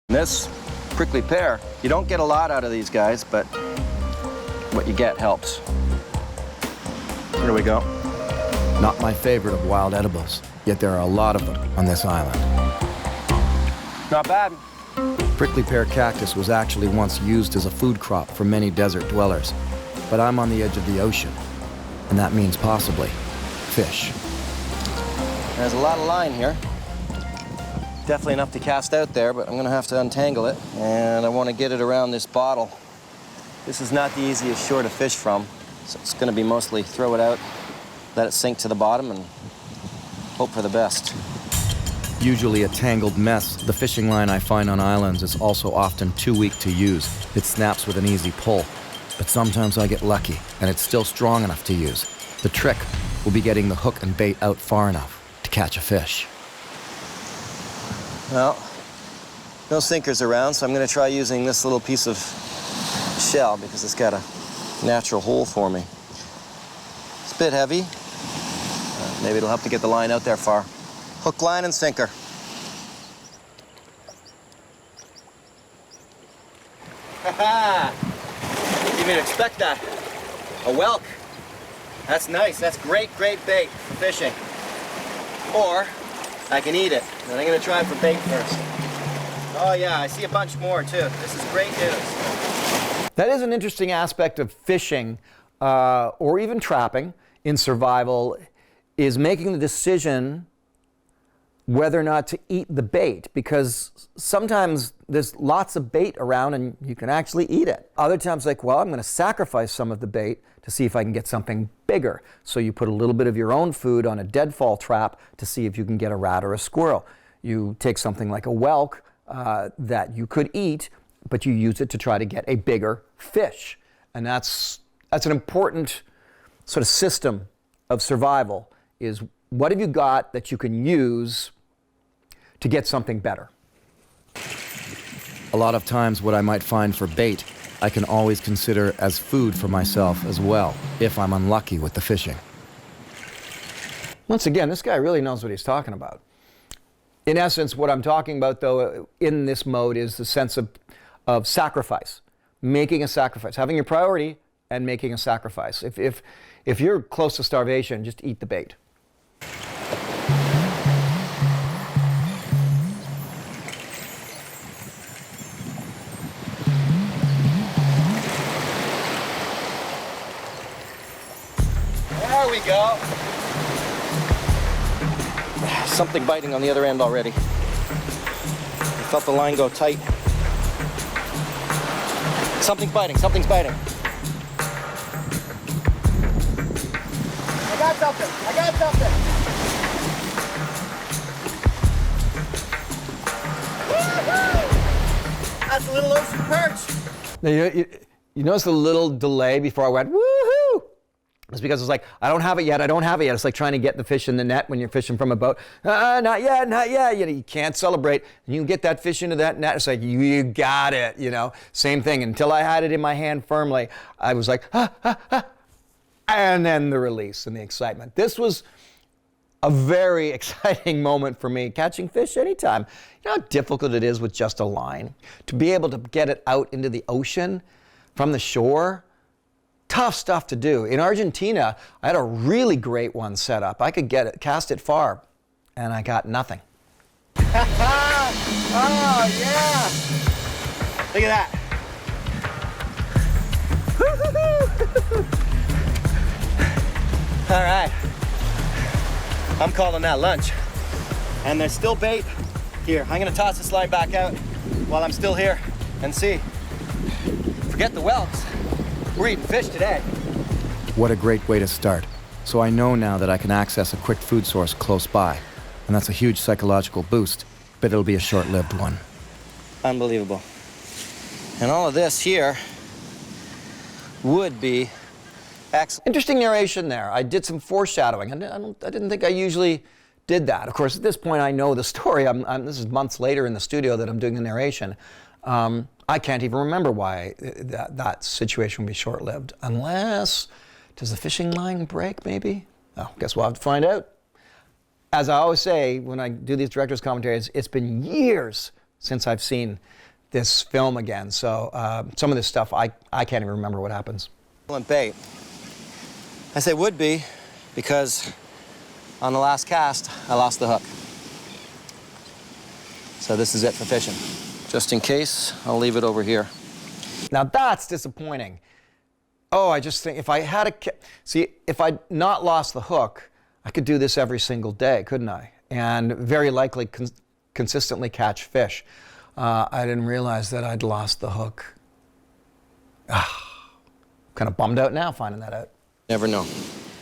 This prickly pear, you don't get a lot out of these guys, but what you get helps. Here we go. Not my favorite of wild edibles, yet there are a lot of them on this island. Not bad. Prickly pear cactus was actually once used as a food crop for many desert dwellers, but I'm on the edge of the ocean, and that means possibly fish. There's a lot of line here. Definitely enough to cast out there, but I'm gonna have to untangle it, and I want to get it around this bottle. This is not the easiest shore to fish from, so it's gonna be mostly throw it out, let it sink to the bottom, and hope for the best. Usually a tangled mess, the fishing line I find on islands is also often too weak to use. It snaps with an easy pull. But sometimes I get lucky, and it's still strong enough to use. The trick will be getting the hook and bait out far enough to catch a fish. Well, no sinkers around, so I'm going to try using this little piece of shell because it's got a natural hole for me. It's a bit heavy. Maybe it'll help to get the line out there far. Hook, line, and sinker. Ha-ha! Didn't even expect that. A whelk. That's nice. That's great, great bait for fishing. Or I can eat it. And I'm going to try it for bait first. Oh yeah, I see a bunch more too. This is great news. That is an interesting aspect of fishing, or even trapping in survival, is making the decision whether or not to eat the bait, because sometimes there's lots of bait around and you can actually eat it. Other times, like, well, I'm going to sacrifice some of the bait to see if I can get something bigger. So you put a little bit of your own food on a deadfall trap to see if you can get a rat or a squirrel. You take something like a whelk that you could eat, but you use it to try to get a bigger fish. And that's an important sort of system of survival, is what have you got that you can use to get something better? A lot of times what I might find for bait, I can always consider as food for myself as well, if I'm unlucky with the fishing. Once again, this guy really knows what he's talking about. In essence, what I'm talking about, though, in this mode is the sense of sacrifice, making a sacrifice, having your priority and making a sacrifice. If you're close to starvation, just eat the bait. There we go. Something biting on the other end already. I felt the line go tight. Something's biting, something's biting. got something. I got something. Woo-hoo! That's a little ocean perch. Now, you notice the little delay before I went, woohoo! It's because it's like, I don't have it yet, I don't have it yet. It's like trying to get the fish in the net when you're fishing from a boat. Not yet, not yet. You can't celebrate. And you get that fish into that net, it's like, you got it, Same thing. Until I had it in my hand firmly, I was like, and then the release and the excitement. This was a very exciting moment for me, catching fish anytime. You know how difficult it is with just a line? To be able to get it out into the ocean from the shore, tough stuff to do. In Argentina, I had a really great one set up. I could cast it far, and I got nothing. Oh, yeah. Look at that. All right. I'm calling that lunch. And there's still bait here. I'm gonna toss this line back out while I'm still here and see. Forget the whelks. We're eating fish today. What a great way to start. So I know now that I can access a quick food source close by. And that's a huge psychological boost, but it'll be a short-lived one. Unbelievable. And all of this here would be excellent. Interesting narration there. I did some foreshadowing. I didn't think I usually did that. Of course, at this point, I know the story. This is months later in the studio that I'm doing the narration. I can't even remember why that situation would be short-lived. Unless, does the fishing line break, maybe? Oh, guess we'll have to find out. As I always say when I do these director's commentaries, it's been years since I've seen this film again. So some of this stuff, I can't even remember what happens. Excellent bait. I say would be because on the last cast, I lost the hook. So this is it for fishing. Just in case, I'll leave it over here. Now that's disappointing. Oh, I just think if I had if I'd not lost the hook, I could do this every single day, couldn't I? And very likely consistently catch fish. I didn't realize that I'd lost the hook. Kind of bummed out now finding that out. Never know.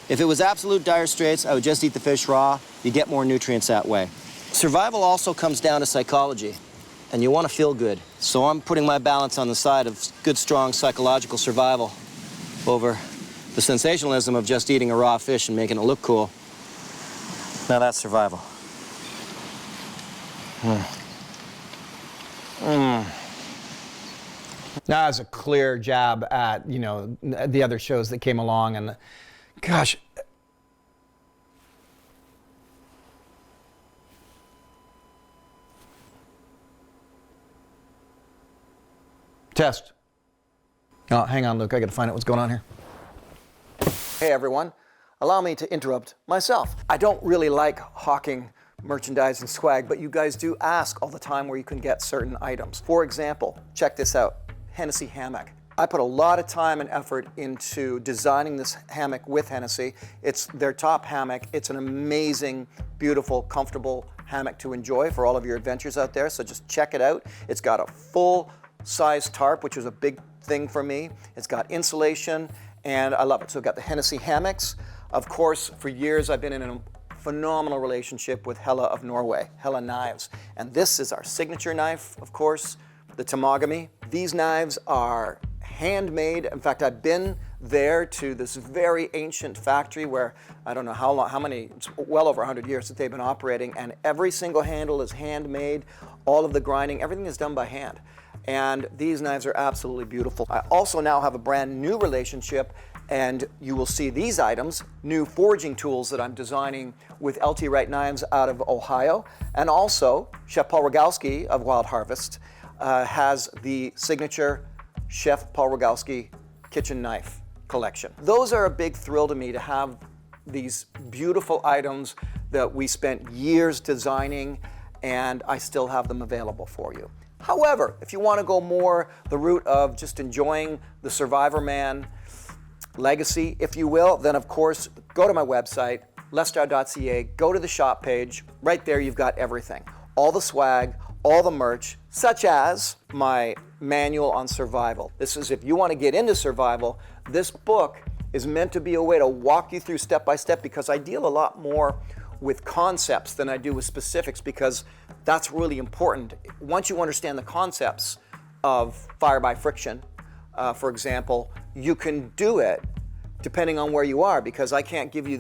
If it was absolute dire straits, I would just eat the fish raw. You get more nutrients that way. Survival also comes down to psychology, and you want to feel good. So I'm putting my balance on the side of good, strong psychological survival over the sensationalism of just eating a raw fish and making it look cool. Now that's survival. Now that's a clear jab at, the other shows that came along, and gosh. Test. Oh, hang on, Luke, I gotta find out what's going on here. Hey everyone, allow me to interrupt myself. I don't really like hawking merchandise and swag, but you guys do ask all the time where you can get certain items. For example, check this out, Hennessy hammock. I put a lot of time and effort into designing this hammock with Hennessy. It's their top hammock. It's an amazing, beautiful, comfortable hammock to enjoy for all of your adventures out there, so just check it out. It's got a full-size tarp, which is a big thing for me. It's got insulation, and I love it. So I've got the Hennessy hammocks. Of course, for years I've been in a phenomenal relationship with Hella of Norway, Hella Knives. And this is our signature knife, of course, the Tamagami. These knives are handmade. In fact, I've been there to this very ancient factory where I don't know how many, it's well over 100 years that they've been operating, and every single handle is handmade. All of the grinding, everything is done by hand. And these knives are absolutely beautiful. I also now have a brand new relationship, and you will see these items, new foraging tools that I'm designing with LT Wright Knives out of Ohio. And also, Chef Paul Rogalski of Wild Harvest has the signature Chef Paul Rogalski kitchen knife collection. Those are a big thrill to me, to have these beautiful items that we spent years designing, and I still have them available for you. However, if you want to go more the route of just enjoying the Survivorman legacy, if you will, then of course, go to my website, LifeStraw.ca, go to the shop page. Right there, you've got everything. All the swag, all the merch, such as my manual on survival. This is if you want to get into survival. This book is meant to be a way to walk you through step by step, because I deal a lot more with concepts than I do with specifics, because that's really important. Once you understand the concepts of fire by friction, for example, you can do it depending on where you are, because I can't give you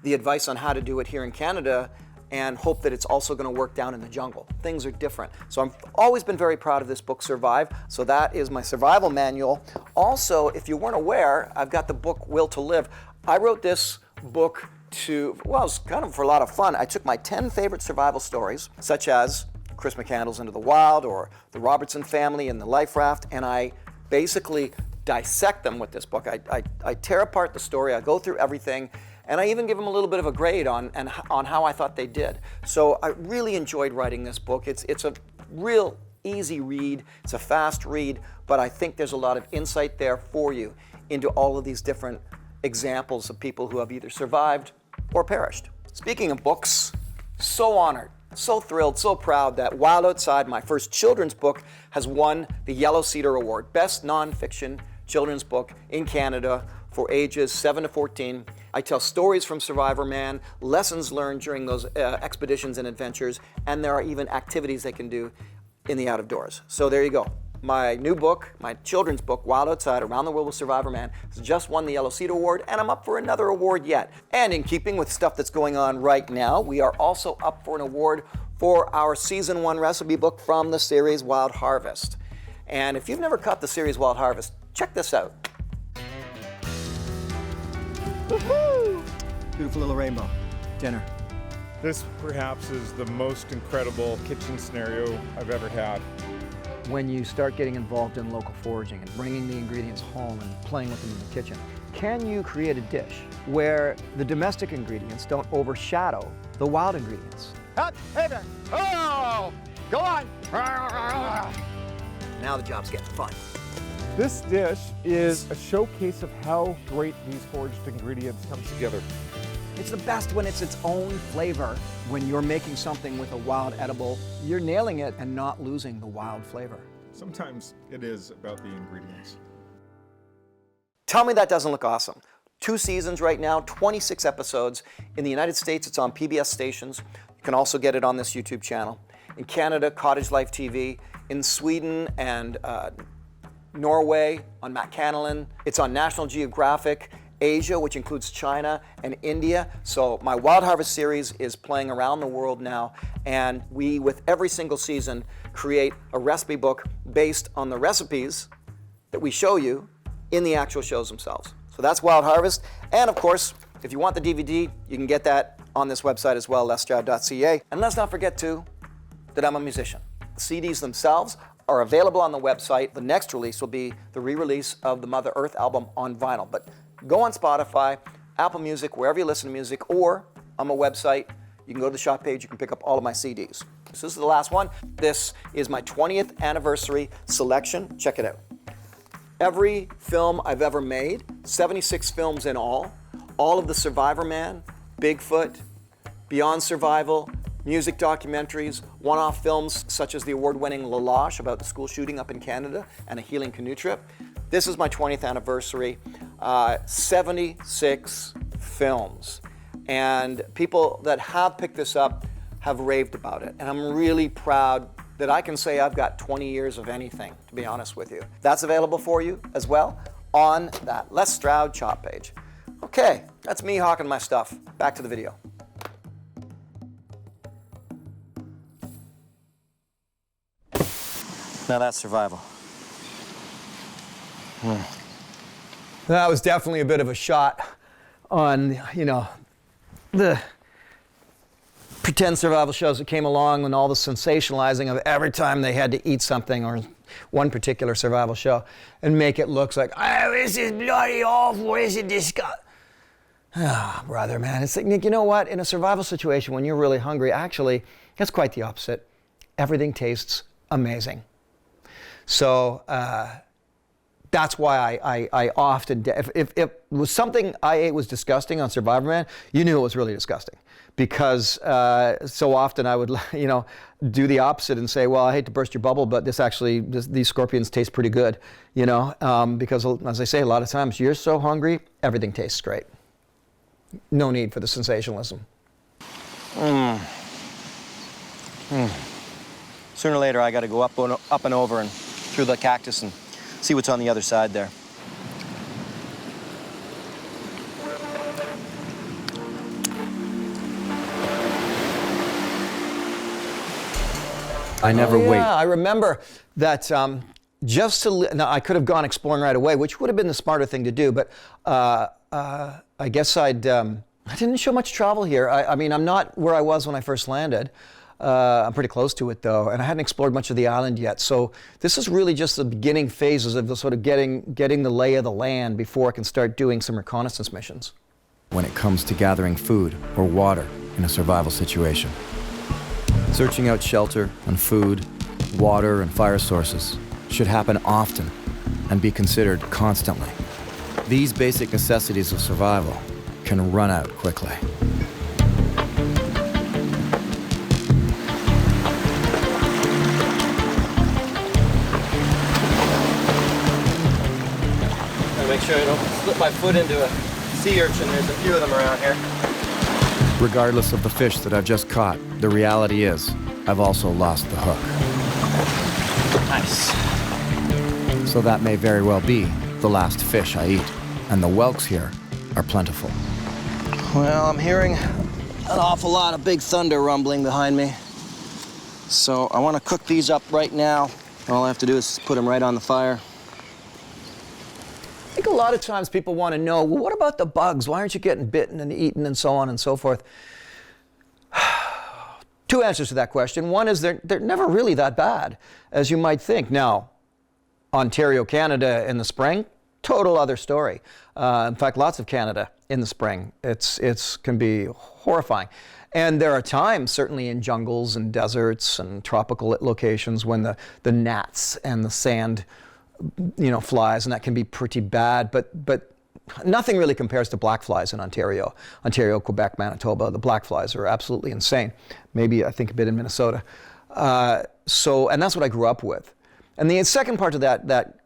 the advice on how to do it here in Canada and hope that it's also going to work down in the jungle. Things are different. So I've always been very proud of this book, Survive. So that is my survival manual. Also, if you weren't aware, I've got the book Will to Live. I wrote this book well, it's kind of for a lot of fun. I took my 10 favorite survival stories, such as Chris McCandless Into the Wild or the Robertson family and the life raft, and I basically dissect them with this book. I tear apart the story, I go through everything, and I even give them a little bit of a grade on how I thought they did. So I really enjoyed writing this book. It's a real easy read, it's a fast read, but I think there's a lot of insight there for you into all of these different examples of people who have either survived or perished. Speaking of books, so honored, so thrilled, so proud that Wild Outside, my first children's book, has won the Yellow Cedar Award, Best Nonfiction Children's Book in Canada for ages 7 to 14. I tell stories from Survivorman, lessons learned during those expeditions and adventures, and there are even activities they can do in the out of doors. So there you go. My new book, my children's book, Wild Outside, Around the World with Survivorman, has just won the Yellow Cedar Award, and I'm up for another award yet. And in keeping with stuff that's going on right now, we are also up for an award for our Season 1 recipe book from the series Wild Harvest. And if you've never caught the series Wild Harvest, check this out. Woohoo! Beautiful little rainbow. Dinner. This perhaps is the most incredible kitchen scenario I've ever had. When you start getting involved in local foraging and bringing the ingredients home and playing with them in the kitchen, can you create a dish where the domestic ingredients don't overshadow the wild ingredients? Hey there! Oh! Go on! Now the job's getting fun. This dish is a showcase of how great these foraged ingredients come together. It's the best when it's its own flavor. When you're making something with a wild edible, you're nailing it and not losing the wild flavor. Sometimes it is about the ingredients. Tell me that doesn't look awesome. 2 seasons right now, 26 episodes. In the United States, it's on PBS stations. You can also get it on this YouTube channel. In Canada, Cottage Life TV. In Sweden and Norway, on Matt Canalan. It's on National Geographic. Asia, which includes China and India. So my Wild Harvest series is playing around the world now, and we, with every single season, create a recipe book based on the recipes that we show you in the actual shows themselves. So that's Wild Harvest. And of course, if you want the DVD, you can get that on this website as well, LifeStraw.ca. And let's not forget too, that I'm a musician. The CDs themselves are available on the website. The next release will be the re-release of the Mother Earth album on vinyl. But go on Spotify, Apple Music, wherever you listen to music, or on my website. You can go to the shop page, you can pick up all of my CDs. So this is the last one. This is my 20th anniversary selection. Check it out. Every film I've ever made, 76 films in all of the Survivorman, Bigfoot, Beyond Survival, music documentaries, one-off films such as the award-winning La Loche about the school shooting up in Canada and a healing canoe trip. This is my 20th anniversary, 76 films. And people that have picked this up have raved about it. And I'm really proud that I can say I've got 20 years of anything, to be honest with you. That's available for you as well on that Les Stroud shop page. Okay, that's me hawking my stuff. Back to the video. Now that's survival. That was definitely a bit of a shot on, the pretend survival shows that came along and all the sensationalizing of every time they had to eat something, or one particular survival show, and make it look like, oh, this is bloody awful, this is disgusting. Ah, brother, man, it's like, you know what? In a survival situation, when you're really hungry, actually, it's quite the opposite. Everything tastes amazing. So, That's why I often, if it was something I ate was disgusting on Survivorman, you knew it was really disgusting. Because so often I would, do the opposite and say, well, I hate to burst your bubble, but these scorpions taste pretty good, because as I say, a lot of times you're so hungry, everything tastes great. No need for the sensationalism. Sooner or later, I got to go up and over and through the cactus and see what's on the other side there. I never wait. Yeah, I remember that now I could have gone exploring right away, which would have been the smarter thing to do, but I guess I didn't show much travel here. I mean, I'm not where I was when I first landed. I'm pretty close to it though, and I hadn't explored much of the island yet. So this is really just the beginning phases of the sort of getting the lay of the land before I can start doing some reconnaissance missions. When it comes to gathering food or water in a survival situation. Searching out shelter and food, water and fire sources should happen often and be considered constantly. These basic necessities of survival can run out quickly. Make sure I don't slip my foot into a sea urchin. There's a few of them around here. Regardless of the fish that I've just caught, the reality is I've also lost the hook. Nice. So that may very well be the last fish I eat, and the whelks here are plentiful. Well, I'm hearing an awful lot of big thunder rumbling behind me. So I want to cook these up right now. All I have to do is put them right on the fire. I think a lot of times people want to know, well, what about the bugs? Why aren't you getting bitten and eaten and so on and so forth? Two answers to that question. One is they're never really that bad, as you might think. Now, Ontario, Canada in the spring, total other story. In fact, lots of Canada in the spring. It's can be horrifying. And there are times, certainly in jungles and deserts and tropical locations, when the gnats and the sand flies, and that can be pretty bad, but nothing really compares to black flies in Ontario, Quebec, Manitoba. The black flies are absolutely insane. Maybe I think a bit in Minnesota. And that's what I grew up with. And the second part of that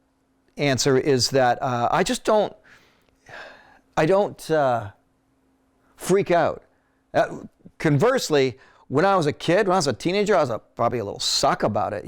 answer is that I don't freak out. Conversely, when I was a kid, when I was a teenager, I was probably a little suck about it,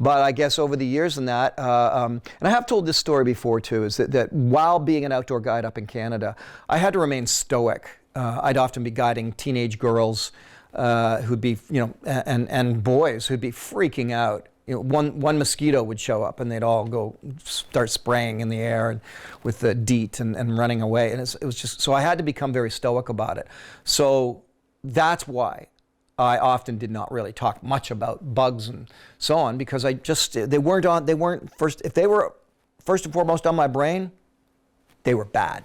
But I guess over the years and that, and I have told this story before too, is that while being an outdoor guide up in Canada, I had to remain stoic. I'd often be guiding teenage girls who'd be, and boys who'd be freaking out. One mosquito would show up and they'd all go start spraying in the air and with the DEET and running away. And it was just, so I had to become very stoic about it. So that's why I often did not really talk much about bugs and so on, because they weren't first, if they were first and foremost on my brain, they were bad.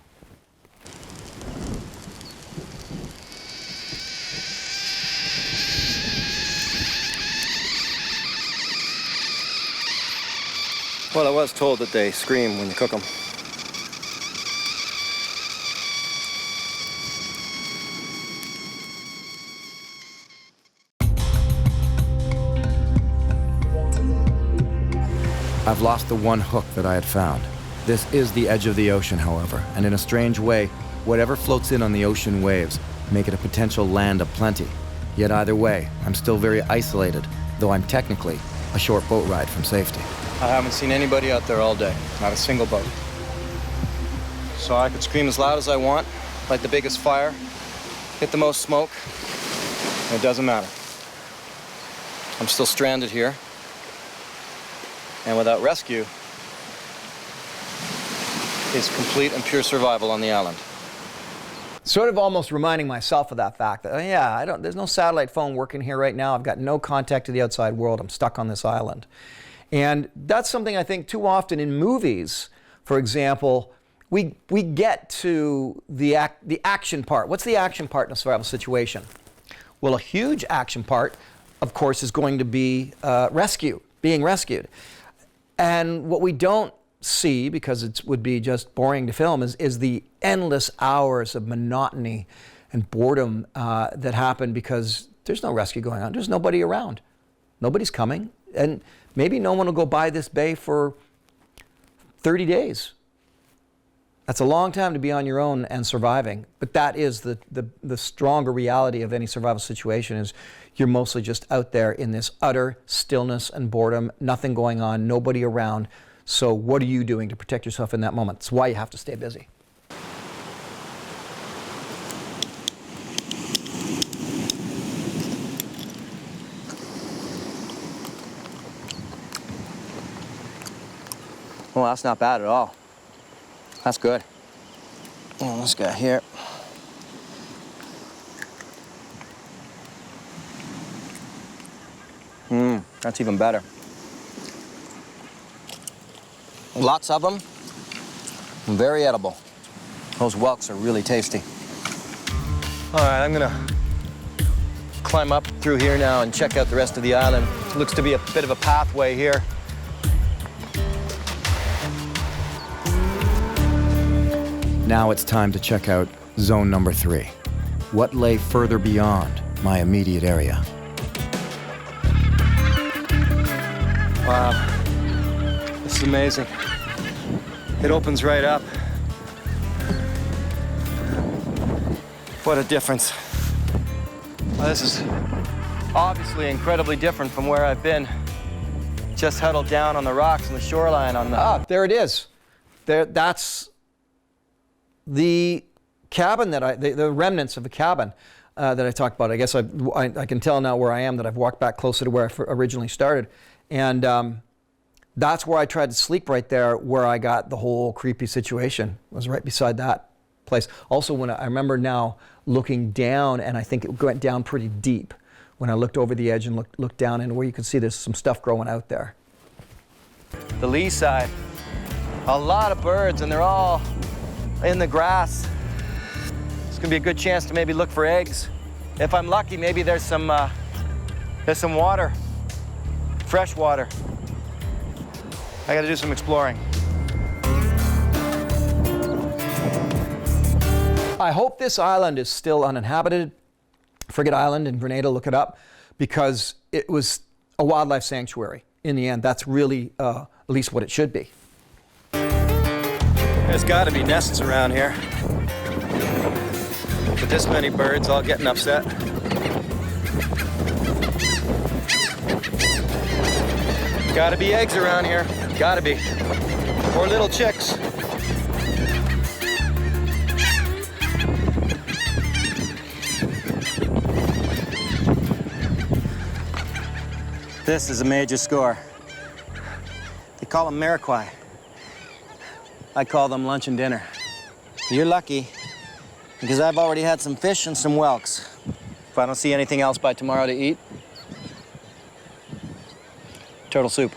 Well, I was told that they scream when you cook them. I've lost the one hook that I had found. This is the edge of the ocean, however, and in a strange way, whatever floats in on the ocean waves make it a potential land of plenty. Yet either way, I'm still very isolated, though I'm technically a short boat ride from safety. I haven't seen anybody out there all day, not a single boat. So I could scream as loud as I want, light the biggest fire, hit the most smoke, and it doesn't matter. I'm still stranded here, and without rescue is complete and pure survival on the island. Sort of almost reminding myself of that fact that, there's no satellite phone working here right now. I've got no contact to the outside world. I'm stuck on this island. And that's something I think too often in movies, for example, we get to the action part. What's the action part in a survival situation? Well, a huge action part, of course, is going to be being rescued. And what we don't see, because it would be just boring to film, is the endless hours of monotony and boredom that happen because there's no rescue going on. There's nobody around. Nobody's coming. And maybe no one will go by this bay for 30 days. That's a long time to be on your own and surviving. But that is the stronger reality of any survival situation, is you're mostly just out there in this utter stillness and boredom, nothing going on, nobody around. So what are you doing to protect yourself in that moment? That's why you have to stay busy. Well, that's not bad at all. That's good. Oh, this guy here. That's even better. Lots of them. Very edible. Those whelks are really tasty. All right, I'm gonna climb up through here now and check out the rest of the island. Looks to be a bit of a pathway here. Now it's time to check out zone number 3. What lay further beyond my immediate area? Wow, this is amazing. It opens right up. What a difference. Well, this is obviously incredibly different from where I've been. Just huddled down on the rocks on the shoreline on the... Ah, there it is. That's the cabin the remnants of a cabin that I talked about. I guess I can tell now where I am, that I've walked back closer to where I originally started. And that's where I tried to sleep, right there, where I got the whole creepy situation. It was right beside that place. Also, when I remember now looking down, and I think it went down pretty deep, when I looked over the edge and looked down, and where you can see there's some stuff growing out there. The lee side. A lot of birds, and they're all in the grass. It's gonna be a good chance to maybe look for eggs. If I'm lucky, maybe there's some water, fresh water. I gotta do some exploring. I hope this island is still uninhabited. Frigate Island in Grenada, look it up, because it was a wildlife sanctuary. In the end, that's really at least what it should be. There's gotta be nests around here. With this many birds all getting upset. Gotta be eggs around here. Gotta be. Or little chicks. This is a major score. They call them mariquai. I call them lunch and dinner. You're lucky, because I've already had some fish and some whelks. If I don't see anything else by tomorrow to eat, turtle soup.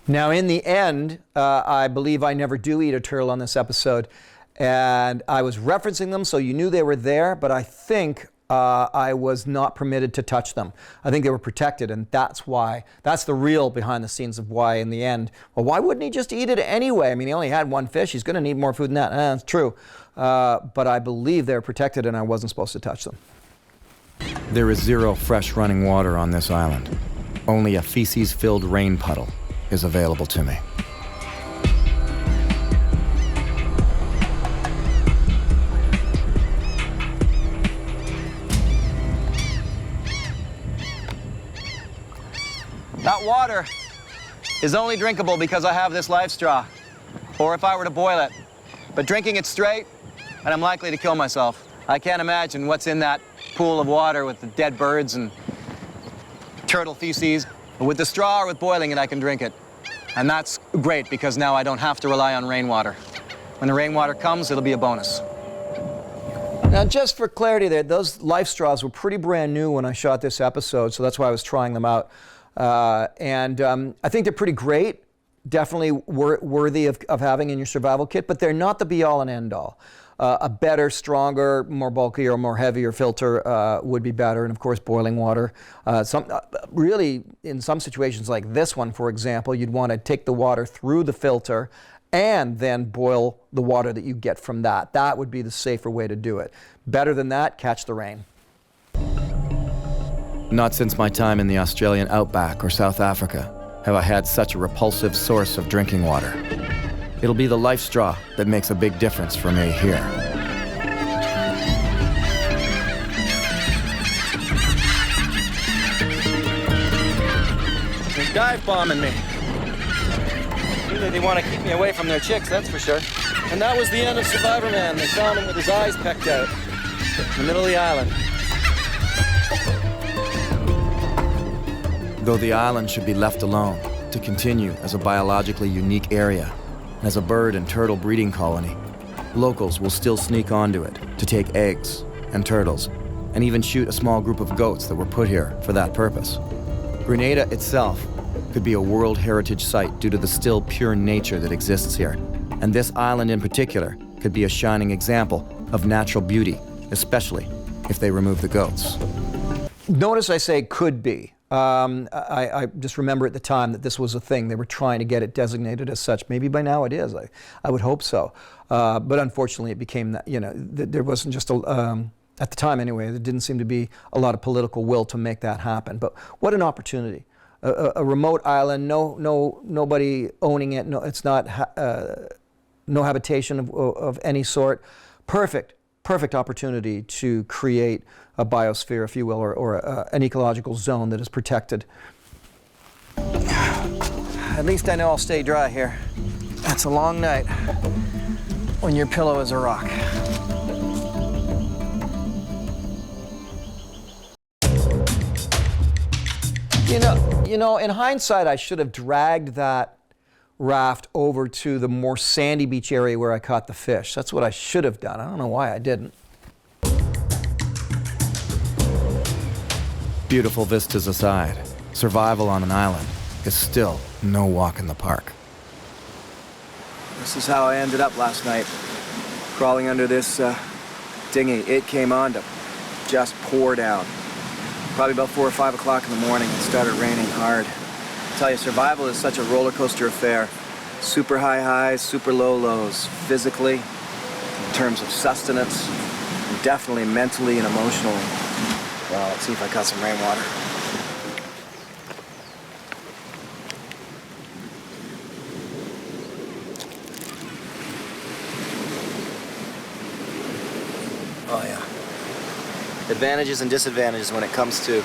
Now, in the end, I believe I never do eat a turtle on this episode, and I was referencing them so you knew they were there, but I think I was not permitted to touch them. I think they were protected, and that's the real behind the scenes of why in the end, well, why wouldn't he just eat it anyway? I mean, he only had one fish. He's going to need more food than that. That's true. But I believe they're protected, and I wasn't supposed to touch them. There is zero fresh running water on this island. Only a feces-filled rain puddle is available to me. That water is only drinkable because I have this LifeStraw, or if I were to boil it. But drinking it straight, and I'm likely to kill myself. I can't imagine what's in that pool of water with the dead birds and turtle feces. But with the straw or with boiling it, I can drink it. And that's great, because now I don't have to rely on rainwater. When the rainwater comes, it'll be a bonus. Now, just for clarity there, those LifeStraws were pretty brand new when I shot this episode, so that's why I was trying them out. I think they're pretty great, definitely worthy of having in your survival kit, but they're not the be-all and end-all. A better, stronger, more bulky or more heavier filter would be better, and of course boiling water. Really, in some situations like this one, for example, you'd want to take the water through the filter and then boil the water that you get from that. That would be the safer way to do it. Better than that, catch the rain. Not since my time in the Australian outback or South Africa have I had such a repulsive source of drinking water. It'll be the LifeStraw that makes a big difference for me here. They're dive bombing me. Really, they want to keep me away from their chicks, that's for sure. And that was the end of Survivorman. They found him with his eyes pecked out in the middle of the island. Though the island should be left alone to continue as a biologically unique area, as a bird and turtle breeding colony, locals will still sneak onto it to take eggs and turtles, and even shoot a small group of goats that were put here for that purpose. Grenada itself could be a World Heritage Site due to the still pure nature that exists here, and this island in particular could be a shining example of natural beauty, especially if they remove the goats. Notice I say could be. I just remember at the time that this was a thing. They were trying to get it designated as such. Maybe by now it is. I would hope so. But unfortunately it became that, there wasn't just at the time anyway, there didn't seem to be a lot of political will to make that happen. But what an opportunity. A remote island, nobody owning it, it's not, no habitation of any sort. Perfect opportunity to create a biosphere, if you will, or an ecological zone that is protected. At least I know I'll stay dry here. That's a long night when your pillow is a rock. In hindsight, I should have dragged that raft over to the more sandy beach area where I caught the fish. That's what I should have done. I don't know why I didn't. Beautiful vistas aside, survival on an island is still no walk in the park. This is how I ended up last night, crawling under this dinghy. It came on to just pour down. Probably about 4 or 5 o'clock in the morning, it started raining hard. I tell you, survival is such a roller coaster affair. Super high highs, super low lows, physically, in terms of sustenance, and definitely mentally and emotionally. Well, let's see if I got some rainwater. Oh yeah. Advantages and disadvantages when it comes to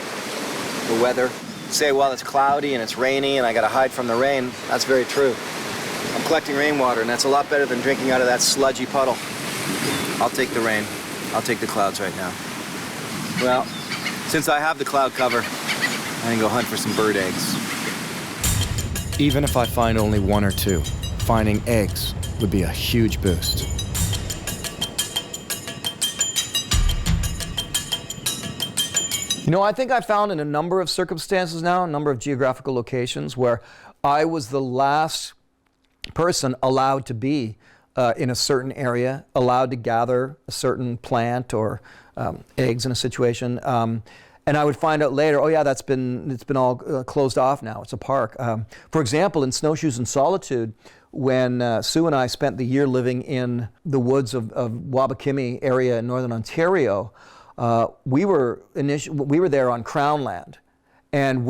the weather. Say, well, it's cloudy and it's rainy and I gotta hide from the rain. That's very true. I'm collecting rainwater and that's a lot better than drinking out of that sludgy puddle. I'll take the rain. I'll take the clouds right now. Well, since I have the cloud cover, I can go hunt for some bird eggs. Even if I find only 1 or 2, finding eggs would be a huge boost. I think I found in a number of circumstances now, a number of geographical locations where I was the last person allowed to be in a certain area, allowed to gather a certain plant or eggs in a situation. And I would find out later, oh yeah, it's been all closed off now. It's a park. For example, in Snowshoes in Solitude, when Sue and I spent the year living in the woods of Wabakimi area in northern Ontario, we were there on Crown land, and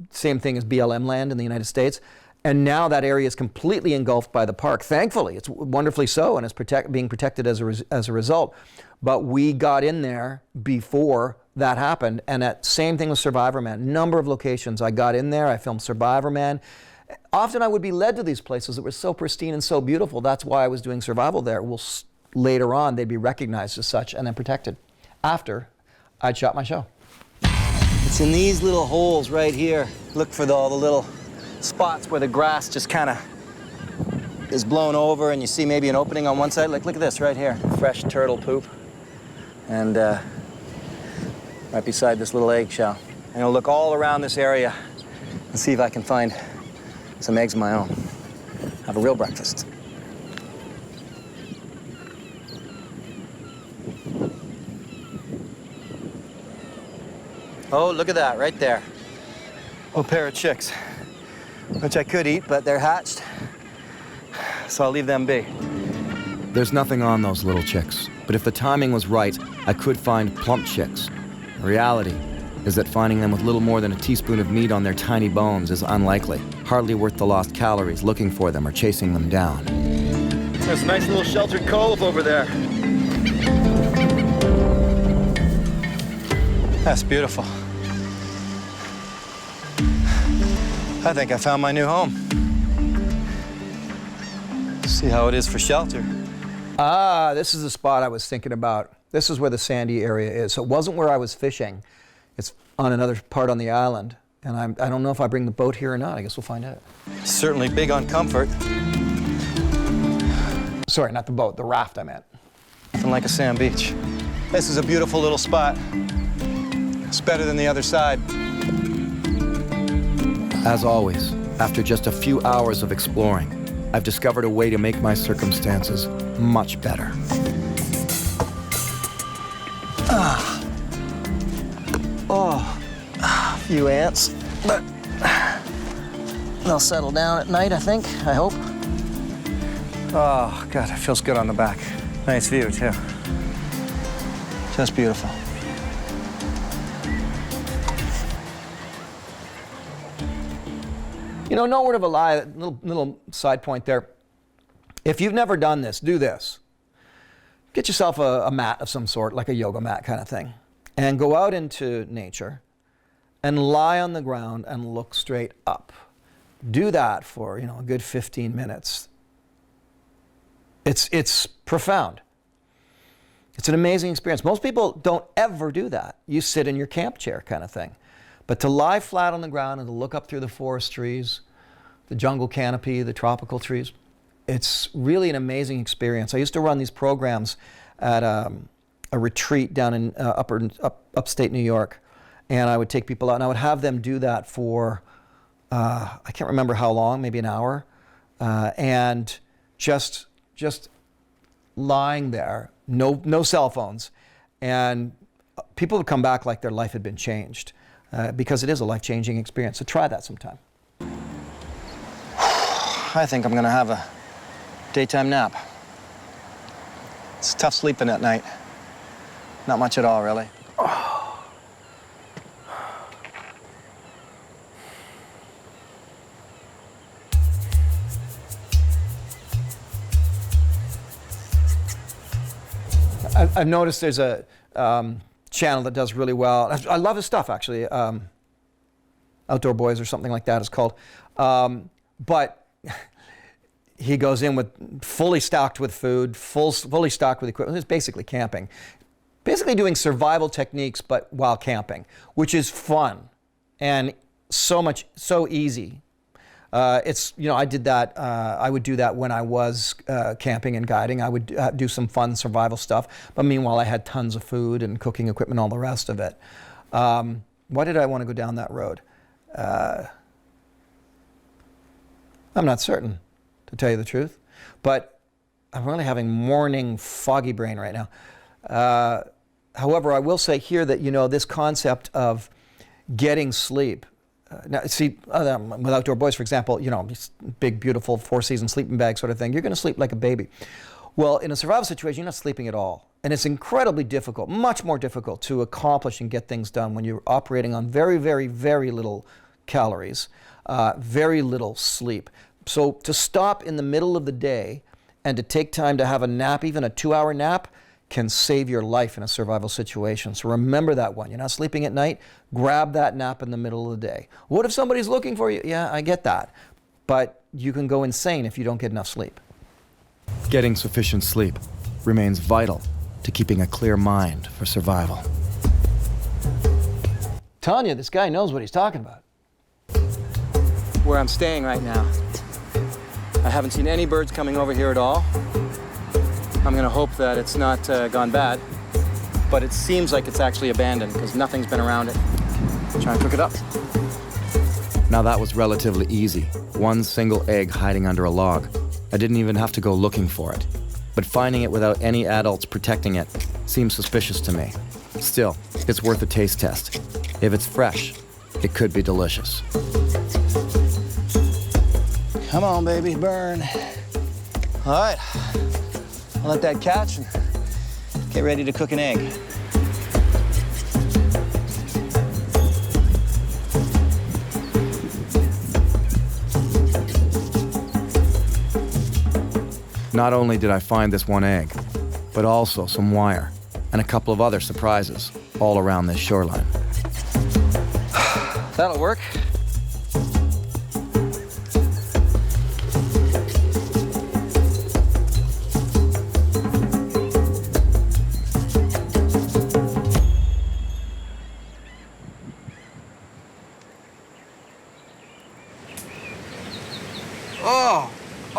same thing as BLM land in the United States. And now that area is completely engulfed by the park. Thankfully, it's wonderfully so, and it's being protected as a result. But we got in there before that happened, and that same thing with Survivorman. Number of locations I got in there. I filmed Survivorman. Often I would be led to these places that were so pristine and so beautiful. That's why I was doing survival there. Well, later on, they'd be recognized as such and then protected after I'd shot my show. It's in these little holes right here. Look for all the little spots where the grass just kind of is blown over and you see maybe an opening on one side. Like, look at this right here. Fresh turtle poop. And right beside this little eggshell. I'm gonna look all around this area and see if I can find some eggs of my own. Have a real breakfast. Oh, look at that, right there. A pair of chicks, which I could eat, but they're hatched. So I'll leave them be. There's nothing on those little chicks, but if the timing was right, I could find plump chicks. The reality is that finding them with little more than a teaspoon of meat on their tiny bones is unlikely. Hardly worth the lost calories looking for them or chasing them down. There's a nice little sheltered cove over there. That's beautiful. I think I found my new home. See how it is for shelter. Ah, this is the spot I was thinking about. This is where the sandy area is. So it wasn't where I was fishing. It's on another part on the island. And I don't know if I bring the boat here or not. I guess we'll find out. Certainly big on comfort. Sorry, not the boat, the raft I meant. Nothing like a sand beach. This is a beautiful little spot. It's better than the other side. As always, after just a few hours of exploring, I've discovered a way to make my circumstances much better. A few ants, but they'll settle down at night, I think, I hope. Oh, God, it feels good on the back. Nice view, too. Just beautiful. You know, no word of a lie, little side point there. If you've never done this, do this. Get yourself a mat of some sort, like a yoga mat kind of thing, and go out into nature and lie on the ground and look straight up. Do that for, a good 15 minutes. It's profound. It's an amazing experience. Most people don't ever do that. You sit in your camp chair kind of thing. But to lie flat on the ground and to look up through the forest trees, the jungle canopy, the tropical trees, it's really an amazing experience. I used to run these programs at a retreat down in upstate New York, and I would take people out and I would have them do that for, I can't remember how long, maybe an hour, and just lying there, no cell phones, and people would come back like their life had been changed. Because it is a life-changing experience. So try that sometime. I think I'm gonna have a daytime nap. It's tough sleeping at night. Not much at all, really. I've noticed there's a channel that does really well. I love his stuff, actually. Outdoor Boys or something like that it's called. But he goes in with fully stocked with food, fully stocked with equipment. It's basically camping. Basically doing survival techniques, but while camping, which is fun and so easy. I did that. I would do that when I was camping and guiding. I would do some fun survival stuff. But meanwhile, I had tons of food and cooking equipment, all the rest of it. Why did I want to go down that road? I'm not certain, to tell you the truth. But I'm really having morning foggy brain right now. However, I will say here that, this concept of getting sleep. Now, see, with Outdoor Boys, for example, big, beautiful, 4-season sleeping bag sort of thing, you're going to sleep like a baby. Well, in a survival situation, you're not sleeping at all. And it's incredibly difficult, much more difficult to accomplish and get things done when you're operating on very, very, very little calories, very little sleep. So to stop in the middle of the day and to take time to have a nap, even a 2-hour nap, can save your life in a survival situation. So remember that one. You're not sleeping at night, grab that nap in the middle of the day. What if somebody's looking for you? Yeah, I get that. But you can go insane if you don't get enough sleep. Getting sufficient sleep remains vital to keeping a clear mind for survival. Telling you, this guy knows what he's talking about. Where I'm staying right now, I haven't seen any birds coming over here at all. I'm gonna hope that it's not gone bad, but it seems like it's actually abandoned because nothing's been around it. Try and cook it up. Now that was relatively easy. One single egg hiding under a log. I didn't even have to go looking for it. But finding it without any adults protecting it seems suspicious to me. Still, it's worth a taste test. If it's fresh, it could be delicious. Come on, baby, burn. All right, I'll let that catch and get ready to cook an egg. Not only did I find this one egg, but also some wire and a couple of other surprises all around this shoreline. That'll work.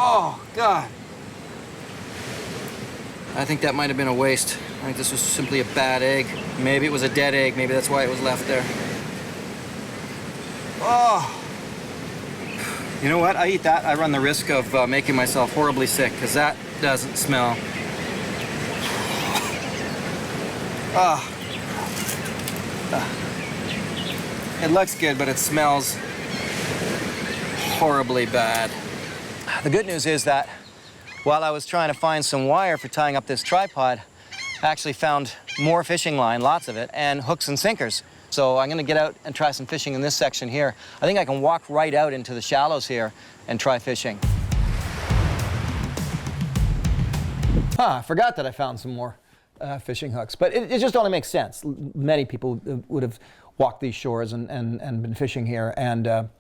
Oh, God. I think that might have been a waste. I think this was simply a bad egg. Maybe it was a dead egg. Maybe that's why it was left there. Oh. You know what? I eat that. I run the risk of making myself horribly sick, because that doesn't smell. It looks good, but it smells horribly bad. The good news is that while I was trying to find some wire for tying up this tripod, I actually found more fishing line, lots of it, and hooks and sinkers. So I'm gonna get out and try some fishing in this section here. I think I can walk right out into the shallows here and try fishing. I forgot that I found some more fishing hooks, but it just only makes sense. Many people would have walked these shores and been fishing here, and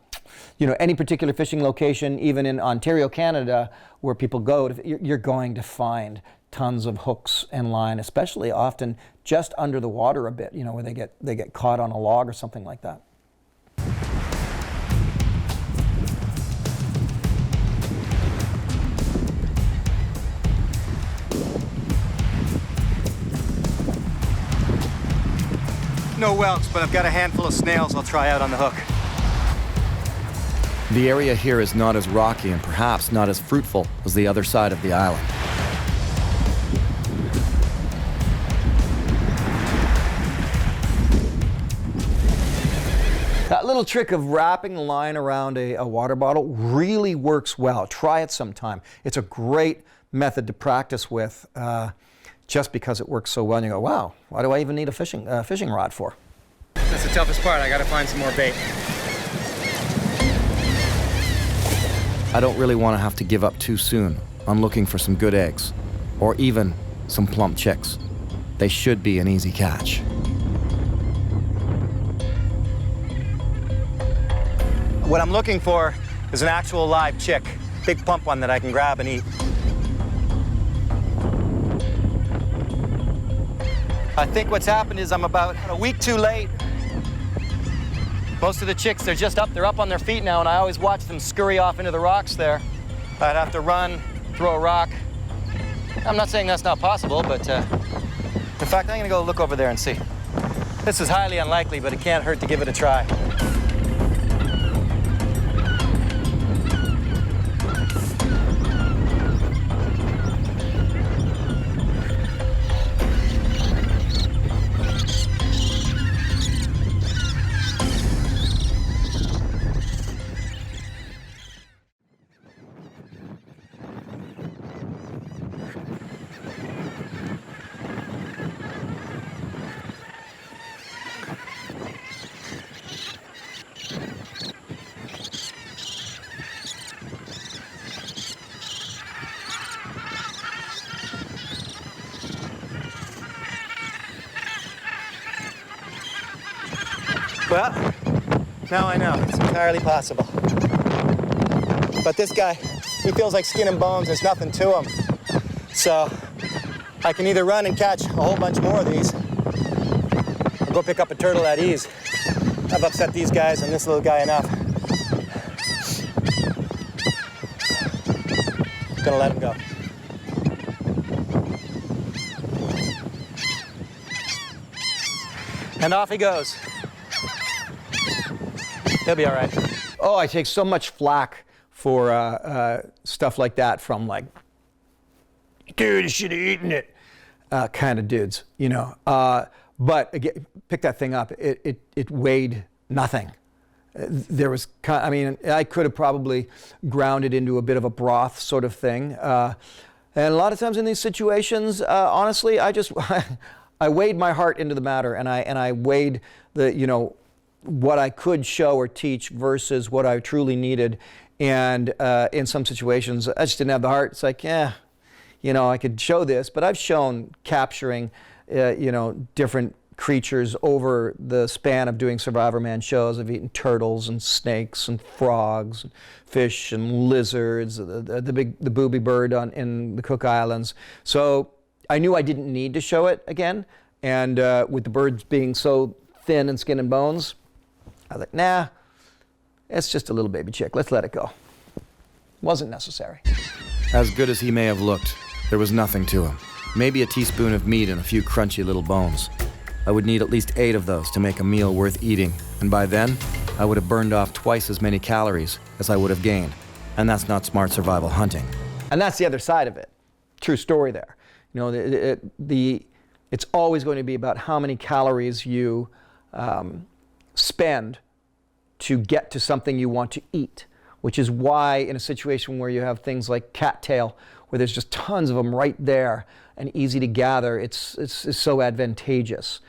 you know, any particular fishing location, even in Ontario, Canada, where people go, you're going to find tons of hooks and line, especially often just under the water a bit, you know, where they get caught on a log or something like that. No whelks, but I've got a handful of snails I'll try out on the hook. The area here is not as rocky and perhaps not as fruitful as the other side of the island. That little trick of wrapping the line around a water bottle really works well. Try it sometime. It's a great method to practice with just because it works so well. And you go, wow, why do I even need a fishing rod for? That's the toughest part. I gotta find some more bait. I don't really want to have to give up too soon on looking for some good eggs, or even some plump chicks. They should be an easy catch. What I'm looking for is an actual live chick, big plump one that I can grab and eat. I think what's happened is I'm about a week too late. Most of the chicks, they're up on their feet now, and I always watch them scurry off into the rocks there. I'd have to run, throw a rock. I'm not saying that's not possible, but in fact, I'm gonna go look over there and see. This is highly unlikely, but it can't hurt to give it a try. Well, now I know. It's entirely possible. But this guy, he feels like skin and bones. There's nothing to him. So I can either run and catch a whole bunch more of these, or go pick up a turtle at ease. I've upset these guys and this little guy enough. Gonna let him go. And off he goes. He'll be all right. Oh, I take so much flack for stuff like that from like, dude, you should have eaten it, kind of dudes, you know. But again, pick that thing up. It weighed nothing. There was, I mean, I could have probably ground it into a bit of a broth sort of thing. And a lot of times in these situations, honestly, I just, I weighed my heart into the matter, and I weighed the, you know, what I could show or teach versus what I truly needed. And in some situations, I just didn't have the heart. It's like, yeah, you know, I could show this, but I've shown capturing, you know, different creatures over the span of doing Survivorman shows. I've eaten turtles and snakes and frogs, and fish and lizards, the booby bird in the Cook Islands. So I knew I didn't need to show it again. And with the birds being so thin and skin and bones, I was like, nah, it's just a little baby chick. Let's let it go. Wasn't necessary. As good as he may have looked, there was nothing to him. Maybe a teaspoon of meat and a few crunchy little bones. I would need at least 8 of those to make a meal worth eating, and by then, I would have burned off twice as many calories as I would have gained. And that's not smart survival hunting. And that's the other side of it. True story there. You know, it's always going to be about how many calories you spend to get to something you want to eat, which is why in a situation where you have things like cattail, where there's just tons of them right there and easy to gather, it's so advantageous.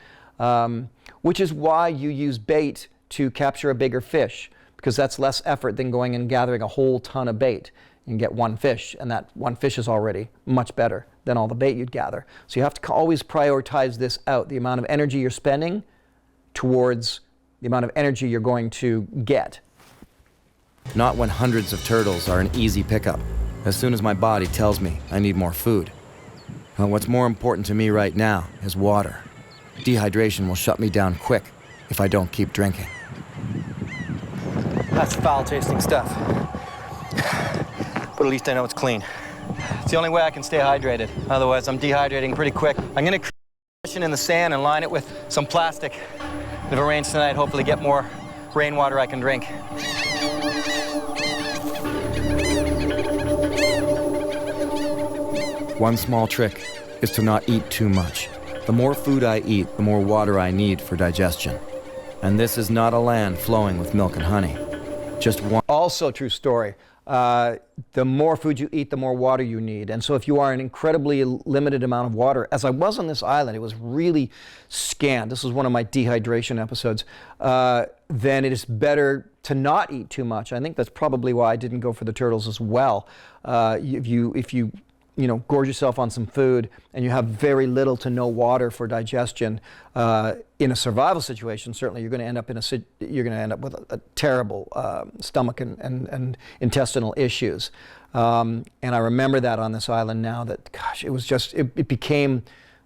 Which is why you use bait to capture a bigger fish, because that's less effort than going and gathering a whole ton of bait. You can get one fish, and that one fish is already much better than all the bait you'd gather. So you have to always prioritize this out, the amount of energy you're spending towards the amount of energy you're going to get. Not when hundreds of turtles are an easy pickup, as soon as my body tells me I need more food. Well, what's more important to me right now is water. Dehydration will shut me down quick if I don't keep drinking. That's foul-tasting stuff. But at least I know it's clean. It's the only way I can stay hydrated. Otherwise, I'm dehydrating pretty quick. I'm gonna create a cushion in the sand and line it with some plastic. If it rains tonight, hopefully get more rainwater I can drink. One small trick is to not eat too much. The more food I eat, the more water I need for digestion. And this is not a land flowing with milk and honey. Just one. Also true story. The more food you eat, the more water you need. And so if you are an incredibly limited amount of water, as I was on this island, it was really scant. This was one of my dehydration episodes. Then it is better to not eat too much. I think that's probably why I didn't go for the turtles as well. If you know, gorge yourself on some food and you have very little to no water for digestion, in a survival situation, certainly you're going to end up with a terrible stomach and intestinal issues. And I remember that on this island now that, gosh, it was just, it became,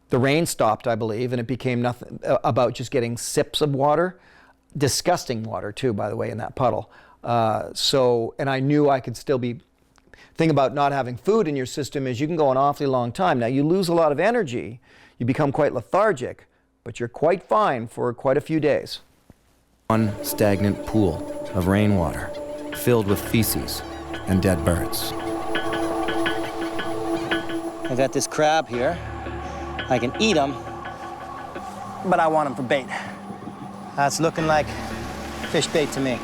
the rain stopped, I believe, and it became nothing about just getting sips of water. Disgusting water too, by the way, in that puddle. And I knew I could still be. Thing about not having food in your system is you can go an awfully long time. Now you lose a lot of energy, you become quite lethargic, but you're quite fine for quite a few days. One stagnant pool of rainwater filled with feces and dead birds. I got this crab here. I can eat him, but I want him for bait. That's looking like fish bait to me.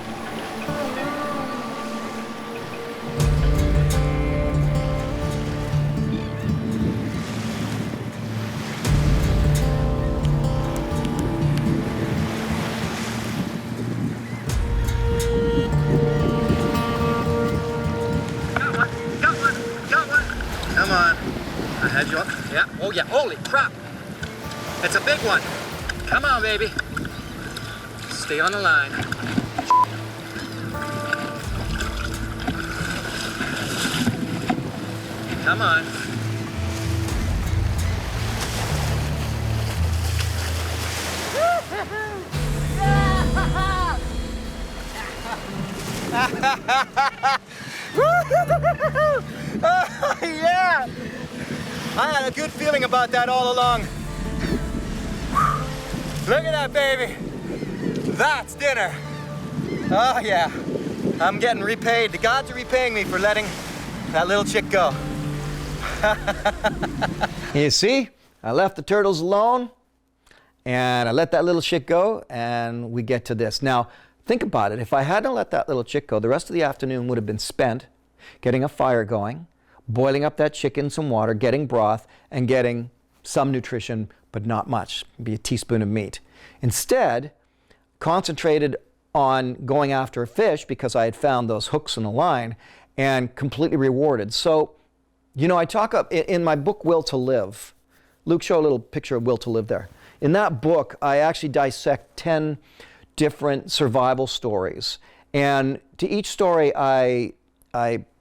Yeah, oh yeah, holy crap. It's a big one. Come on, baby. Stay on the line. Come on. Oh, yeah! I had a good feeling about that all along. Look at that, baby. That's dinner. Oh, yeah. I'm getting repaid. The gods are repaying me for letting that little chick go. You see, I left the turtles alone, And I let that little chick go, and we get to this. Now, think about it. If I hadn't let that little chick go, the rest of the afternoon would have been spent getting a fire going, boiling up that chick in some water, getting broth, and getting some nutrition, but not much. Maybe a teaspoon of meat. Instead, concentrated on going after a fish because I had found those hooks in the line, and completely rewarded. So, you know, I talk up in my book, Will to Live. Luke, show a little picture of Will to Live there. In that book, I actually dissect 10 different survival stories. And to each story, I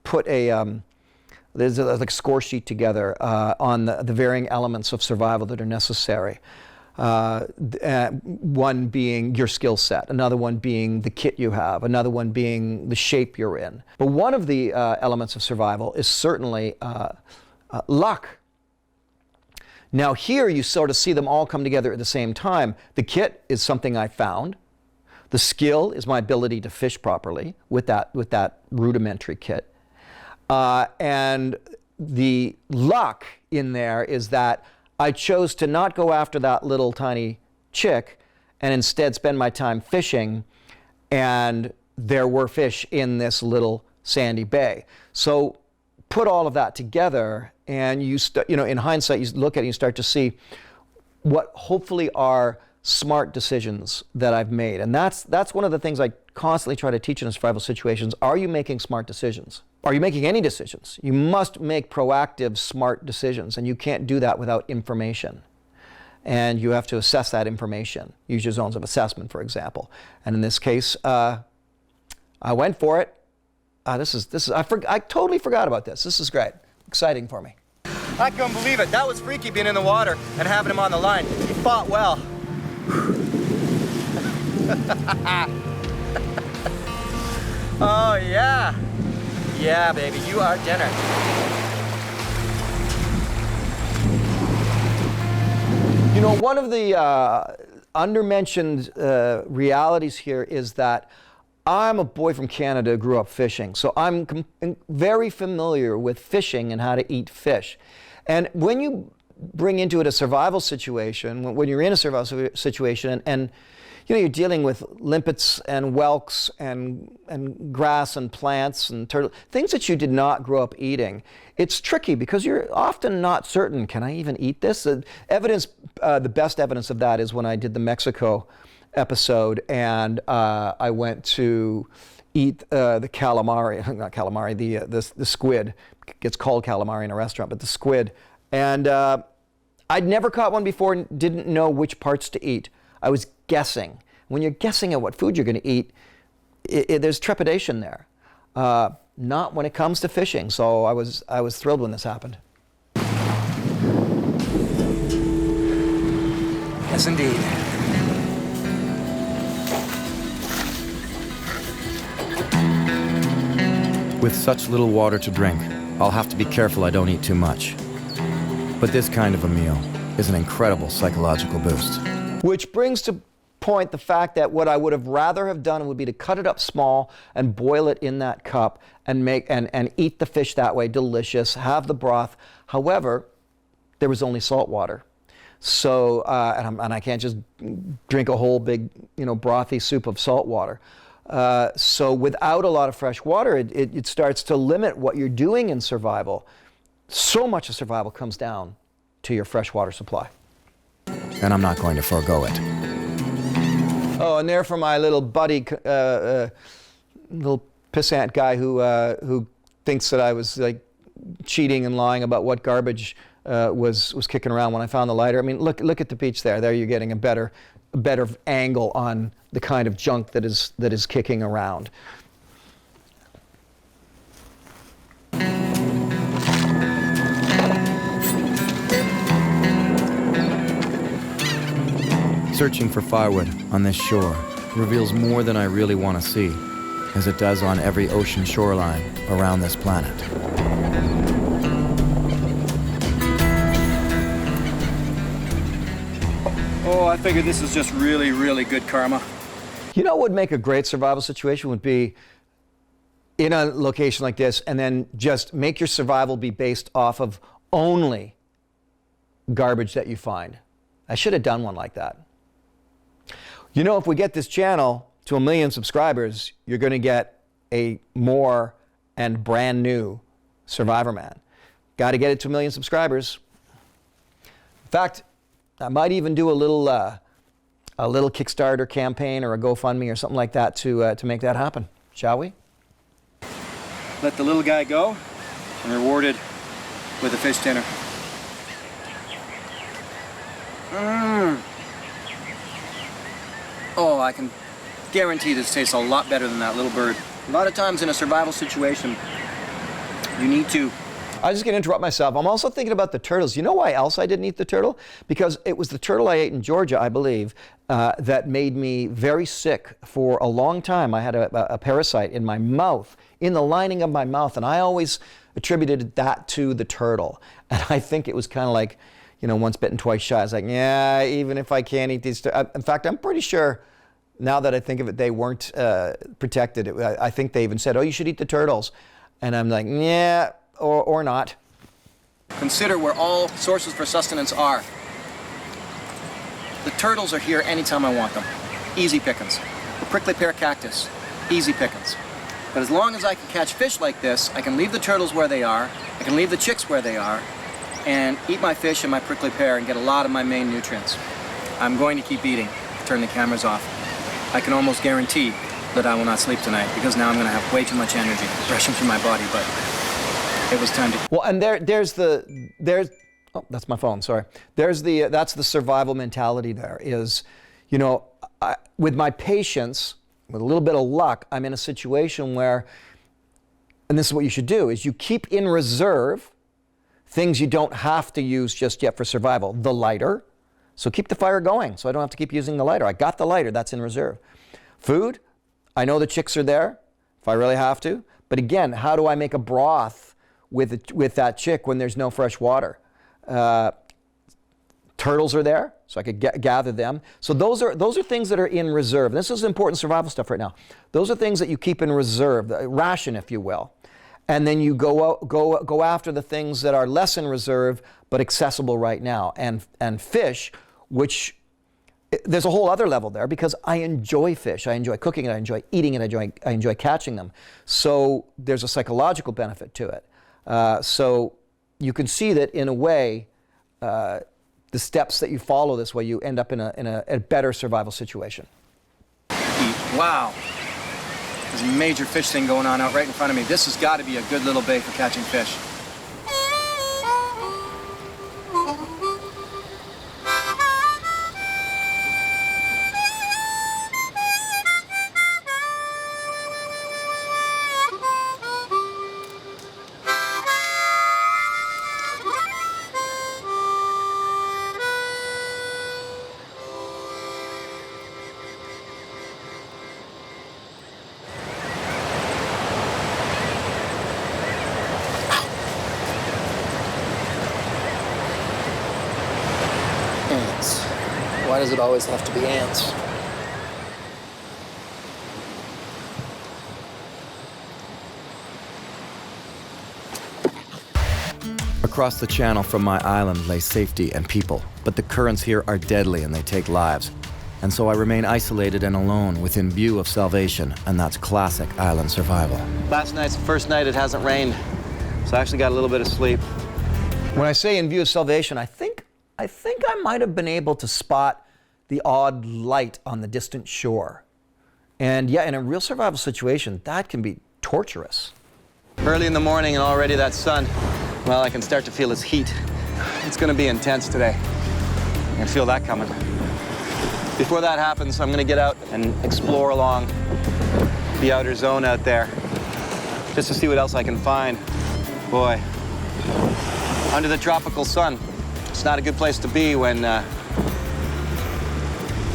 put there's a like score sheet together on the varying elements of survival that are necessary. One being your skill set, another one being the kit you have, another one being the shape you're in. But one of the elements of survival is certainly luck. Now here you sort of see them all come together at the same time. The kit is something I found. The skill is my ability to fish properly with that rudimentary kit. And the luck in there is that I chose to not go after that little tiny chick and instead spend my time fishing, and there were fish in this little sandy bay. So put all of that together, and you know, in hindsight, you look at it and you start to see what hopefully are smart decisions that I've made. And that's one of the things I constantly try to teach in survival situations. Are you making smart decisions? Are you making any decisions? You must make proactive, smart decisions, and you can't do that without information. And you have to assess that information. Use your zones of assessment, for example. And in this case, I went for it. I totally forgot about this. This is great. Exciting for me. I couldn't believe it. That was freaky being in the water and having him on the line. He fought well. Oh, yeah. Yeah, baby, you are dinner. You know, one of the undermentioned realities here is that I'm a boy from Canada, grew up fishing, so I'm very familiar with fishing and how to eat fish. And when you bring into it a survival situation, when you're in a survival situation, and you know, you're dealing with limpets and whelks and grass and plants and turtle, things that you did not grow up eating. It's tricky because you're often not certain, can I even eat this? The best evidence of that is when I did the Mexico episode, and I went to eat the calamari, not calamari, the squid. It gets called calamari in a restaurant, but the squid. And I'd never caught one before and didn't know which parts to eat. I was guessing. When you're guessing at what food you're going to eat, there's trepidation there. Not when it comes to fishing. So I was thrilled when this happened. Yes, indeed. With such little water to drink, I'll have to be careful I don't eat too much. But this kind of a meal is an incredible psychological boost. Which brings to point the fact that what I would have rather have done would be to cut it up small and boil it in that cup and and eat the fish that way, delicious, have the broth. However, there was only salt water. So, and I can't just drink a whole big, brothy soup of salt water. So without a lot of fresh water, it starts to limit what you're doing in survival. So much of survival comes down to your freshwater supply. And I'm not going to forego it. Oh, and there for my little buddy, little pissant guy who thinks that I was like cheating and lying about what garbage was kicking around when I found the lighter. I mean, look at the beach there. There you're getting a better angle on the kind of junk that is kicking around. Searching for firewood on this shore reveals more than I really want to see, as it does on every ocean shoreline around this planet. Oh, I figured this is just really, really good karma. You know what would make a great survival situation would be in a location like this, and then just make your survival be based off of only garbage that you find. I should have done one like that. You know, if we get this channel to 1 million subscribers, you're going to get a more and brand new Survivorman. Got to get it to 1 million subscribers. In fact, I might even do a little Kickstarter campaign or a GoFundMe or something like that to make that happen. Shall we? Let the little guy go and rewarded with a fish dinner. Oh, I can guarantee this tastes a lot better than that little bird. A lot of times in a survival situation, you need to. I'm just going to interrupt myself. I'm also thinking about the turtles. You know why else I didn't eat the turtle? Because it was the turtle I ate in Georgia, I believe, that made me very sick for a long time. I had a parasite in my mouth, in the lining of my mouth, and I always attributed that to the turtle. And I think it was kind of like, you know, once bitten, twice shy. I was like, yeah, even if I can't eat these. In fact, I'm pretty sure, now that I think of it, they weren't protected. I think they even said, oh, you should eat the turtles. And I'm like, yeah, or not. Consider where all sources for sustenance are. The turtles are here anytime I want them. Easy pickings. The prickly pear cactus, easy pickings. But as long as I can catch fish like this, I can leave the turtles where they are, I can leave the chicks where they are, and eat my fish and my prickly pear and get a lot of my main nutrients. I'm going to keep eating. Turn the cameras off. I can almost guarantee that I will not sleep tonight because now I'm going to have way too much energy rushing through my body, but it was time to... Well, and there's oh, that's my phone, sorry. That's the survival mentality there is, you know, with my patience, with a little bit of luck, I'm in a situation where, and this is what you should do, is you keep in reserve things you don't have to use just yet for survival. The lighter, so keep the fire going so I don't have to keep using the lighter. I got the lighter, that's in reserve. Food, I know the chicks are there if I really have to, but again, how do I make a broth with that chick when there's no fresh water? Turtles are there, so I could gather them. So those are things that are in reserve. This is important survival stuff right now. Those are things that you keep in reserve, ration, if you will. And then you go after the things that are less in reserve but accessible right now. And fish, which there's a whole other level there because I enjoy fish. I enjoy cooking it. I enjoy eating it. I enjoy catching them. So there's a psychological benefit to it. So you can see that in a way, the steps that you follow this way, you end up in a better survival situation. Wow. There's a major fish thing going on out right in front of me. This has got to be a good little bait for catching fish. Ants. Why does it always have to be ants? Across the channel from my island lay safety and people, but the currents here are deadly and they take lives. And so I remain isolated and alone within view of salvation, and that's classic island survival. Last night's the first night it hasn't rained, so I actually got a little bit of sleep. When I say in view of salvation, I think I might have been able to spot the odd light on the distant shore. And yeah, in a real survival situation, that can be torturous. Early in the morning and already that sun, well, I can start to feel its heat. It's going to be intense today. I can feel that coming. Before that happens, I'm going to get out and explore along the outer zone out there, just to see what else I can find. Boy, under the tropical sun, it's not a good place to be when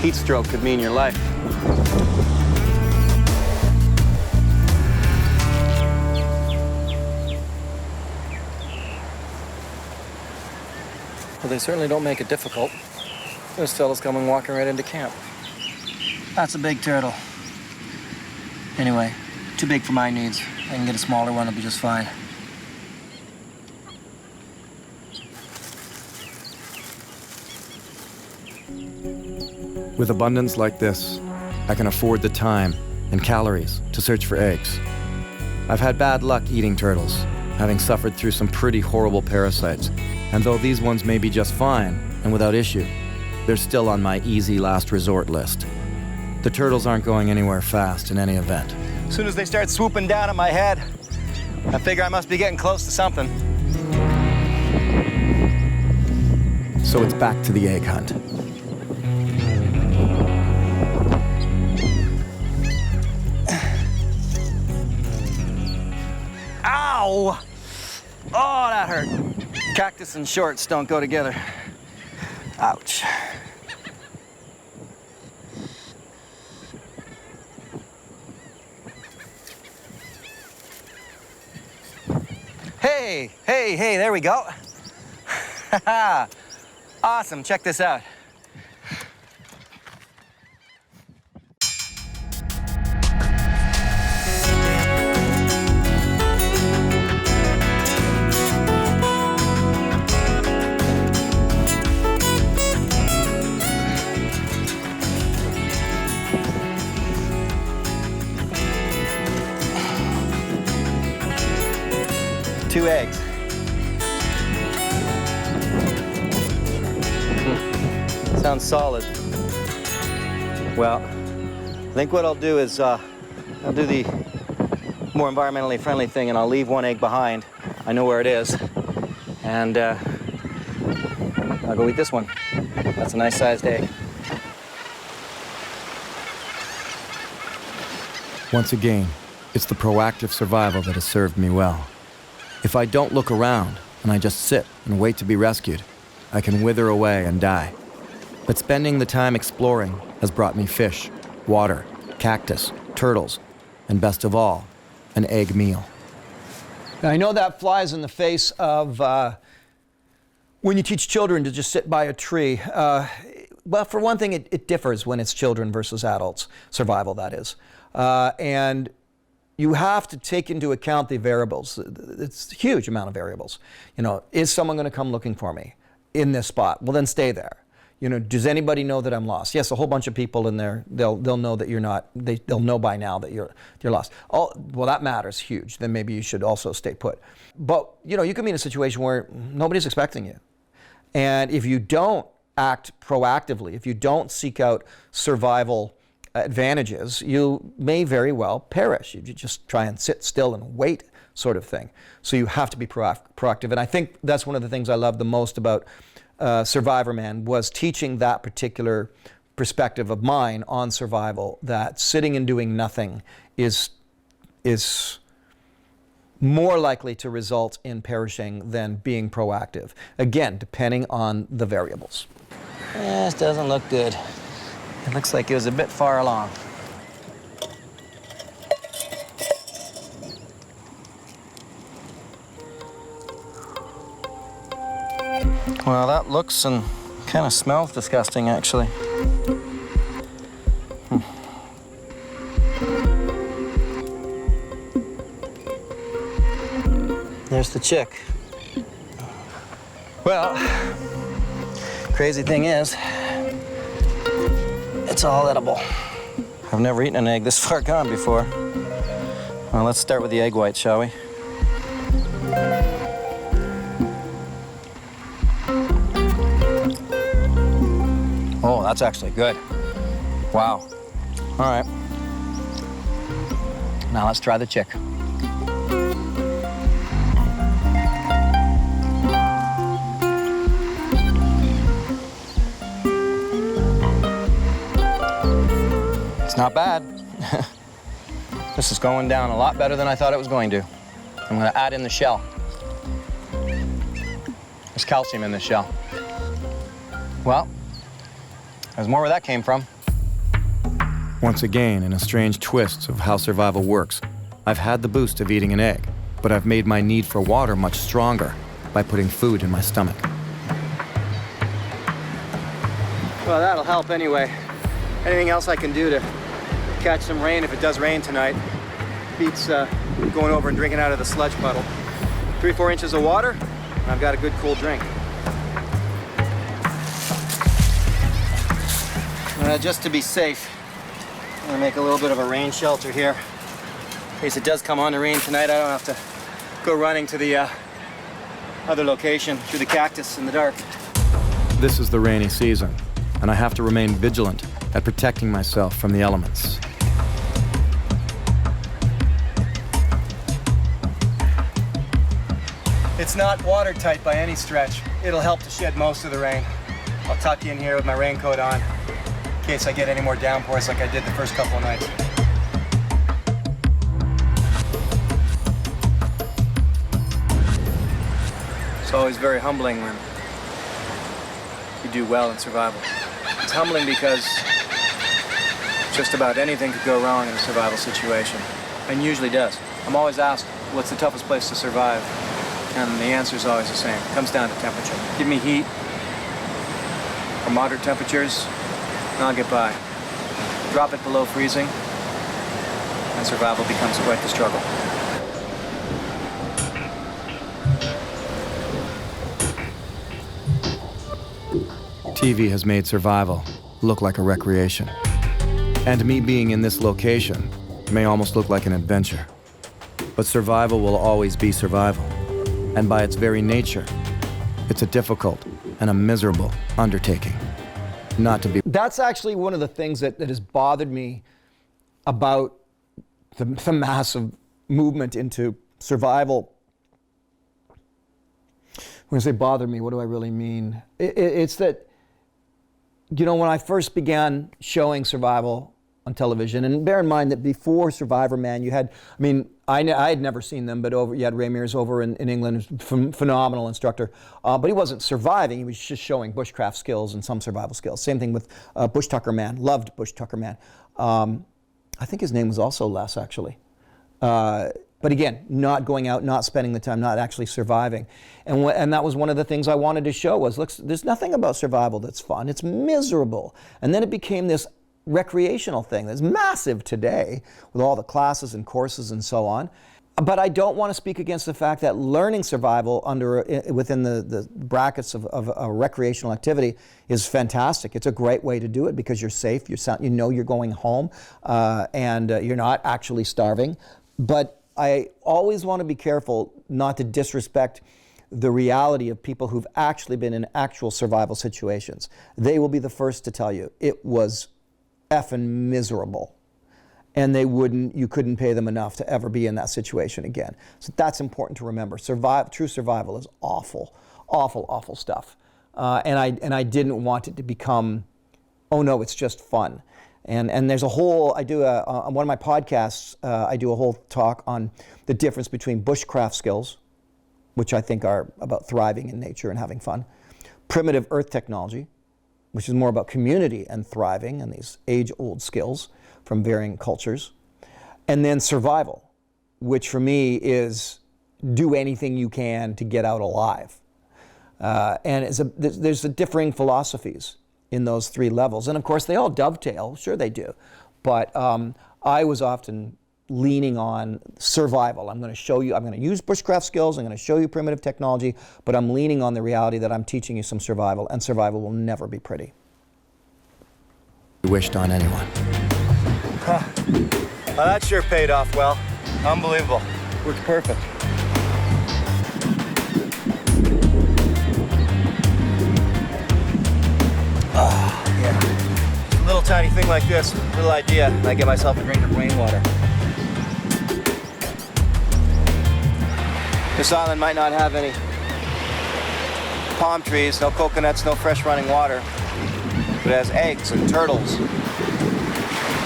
heat stroke could mean your life. Well, they certainly don't make it difficult. This fella's coming walking right into camp. That's a big turtle. Anyway, too big for my needs. I can get a smaller one, it'll be just fine. With abundance like this, I can afford the time and calories to search for eggs. I've had bad luck eating turtles, having suffered through some pretty horrible parasites, and though these ones may be just fine and without issue, they're still on my easy last resort list. The turtles aren't going anywhere fast in any event. As soon as they start swooping down at my head, I figure I must be getting close to something. So it's back to the egg hunt. Ow! Oh, that hurt. Cactus and shorts don't go together. Ouch. Hey, hey, hey, there we go. Awesome, check this out. Two eggs. Sounds solid. Well, I think what I'll do is I'll do the more environmentally friendly thing, and I'll leave one egg behind. I know where it is, and I'll go eat this one. That's a nice sized egg. Once again, it's the proactive survival that has served me well. If I don't look around and I just sit and wait to be rescued, I can wither away and die. But spending the time exploring has brought me fish, water, cactus, turtles, and best of all, an egg meal. Now, I know that flies in the face of when you teach children to just sit by a tree. Well, for one thing, it differs when it's children versus adults, survival that is. And you have to take into account the variables. It's a huge amount of variables. You know, is someone going to come looking for me in this spot? Well, then stay there. You know, does anybody know that I'm lost? Yes, a whole bunch of people in there, they'll know that you're not, they'll know by now that you're lost. Oh, well, that matters huge. Then maybe you should also stay put. But, you know, you can be in a situation where nobody's expecting you. And if you don't act proactively, if you don't seek out survival advantages, you may very well perish. You just try and sit still and wait, sort of thing. So you have to be proactive. And I think that's one of the things I love the most about Survivorman, was teaching that particular perspective of mine on survival, that sitting and doing nothing is more likely to result in perishing than being proactive. Again, depending on the variables. This doesn't look good. It looks like it was a bit far along. Well, that looks and kind of smells disgusting, actually. There's the chick. Well, crazy thing is, it's all edible. I've never eaten an egg this far gone before. Well, let's start with the egg white, shall we? Oh, that's actually good. Wow. All right. Now let's try the chick. It's not bad. This is going down a lot better than I thought it was going to. I'm going to add in the shell. There's calcium in this shell. Well, there's more where that came from. Once again, in a strange twist of how survival works, I've had the boost of eating an egg, but I've made my need for water much stronger by putting food in my stomach. Well, that'll help anyway. Anything else I can do to catch some rain if it does rain tonight beats going over and drinking out of the sludge puddle. 3-4 inches of water, and I've got a good cool drink. Just to be safe, I'm gonna make a little bit of a rain shelter here. In case it does come on to rain tonight, I don't have to go running to the other location through the cactus in the dark. This is the rainy season, and I have to remain vigilant at protecting myself from the elements. It's not watertight by any stretch. It'll help to shed most of the rain. I'll tuck you in here with my raincoat on in case I get any more downpours like I did the first couple of nights. It's always very humbling when you do well in survival. It's humbling because just about anything could go wrong in a survival situation, and usually does. I'm always asked, what's the toughest place to survive? And the answer is always the same. It comes down to temperature. Give me heat or moderate temperatures, and I'll get by. Drop it below freezing, and survival becomes quite the struggle. TV has made survival look like a recreation. And me being in this location may almost look like an adventure. But survival will always be survival. And by its very nature, it's a difficult and a miserable undertaking. Not to be. That's actually one of the things that has bothered me about the massive movement into survival. When I say bother me, what do I really mean? It's that, you know, when I first began showing survival on television, and bear in mind that before Survivorman, you had, I mean, I had never seen them, but you had Ray Mears over in England, phenomenal instructor, but he wasn't surviving, he was just showing bushcraft skills and some survival skills. Same thing with Bush Tucker Man, loved Bush Tucker Man. I think his name was also Les, actually. But again, not going out, not spending the time, not actually surviving. And that was one of the things I wanted to show was, look, there's nothing about survival that's fun, it's miserable. And then it became this recreational thing that's massive today with all the classes and courses and so on. But I don't want to speak against the fact that learning survival within the brackets of a recreational activity is fantastic. It's a great way to do it because you're safe, you know you're going home, and you're not actually starving. But I always want to be careful not to disrespect the reality of people who've actually been in actual survival situations. They will be the first to tell you it was effing miserable, and you couldn't pay them enough to ever be in that situation again. So that's important to remember. True survival is awful, awful, awful stuff. And I didn't want it to become, oh no, it's just fun. And there's a whole, on one of my podcasts, I do a whole talk on the difference between bushcraft skills, which I think are about thriving in nature and having fun, primitive earth technology, which is more about community and thriving and these age-old skills from varying cultures, and then survival, which for me is do anything you can to get out alive. And there's the differing philosophies in those three levels. And of course, they all dovetail, sure they do. But I was often leaning on survival. I'm going to use bushcraft skills, I'm going to show you primitive technology, but I'm leaning on the reality that I'm teaching you some survival, and survival will never be pretty. Wished on anyone. Huh. Well, that sure paid off well. Unbelievable. Worked perfect. Yeah. A little tiny thing like this, little idea, and I get myself a drink of rainwater. This island might not have any palm trees, no coconuts, no fresh running water, but it has eggs and turtles,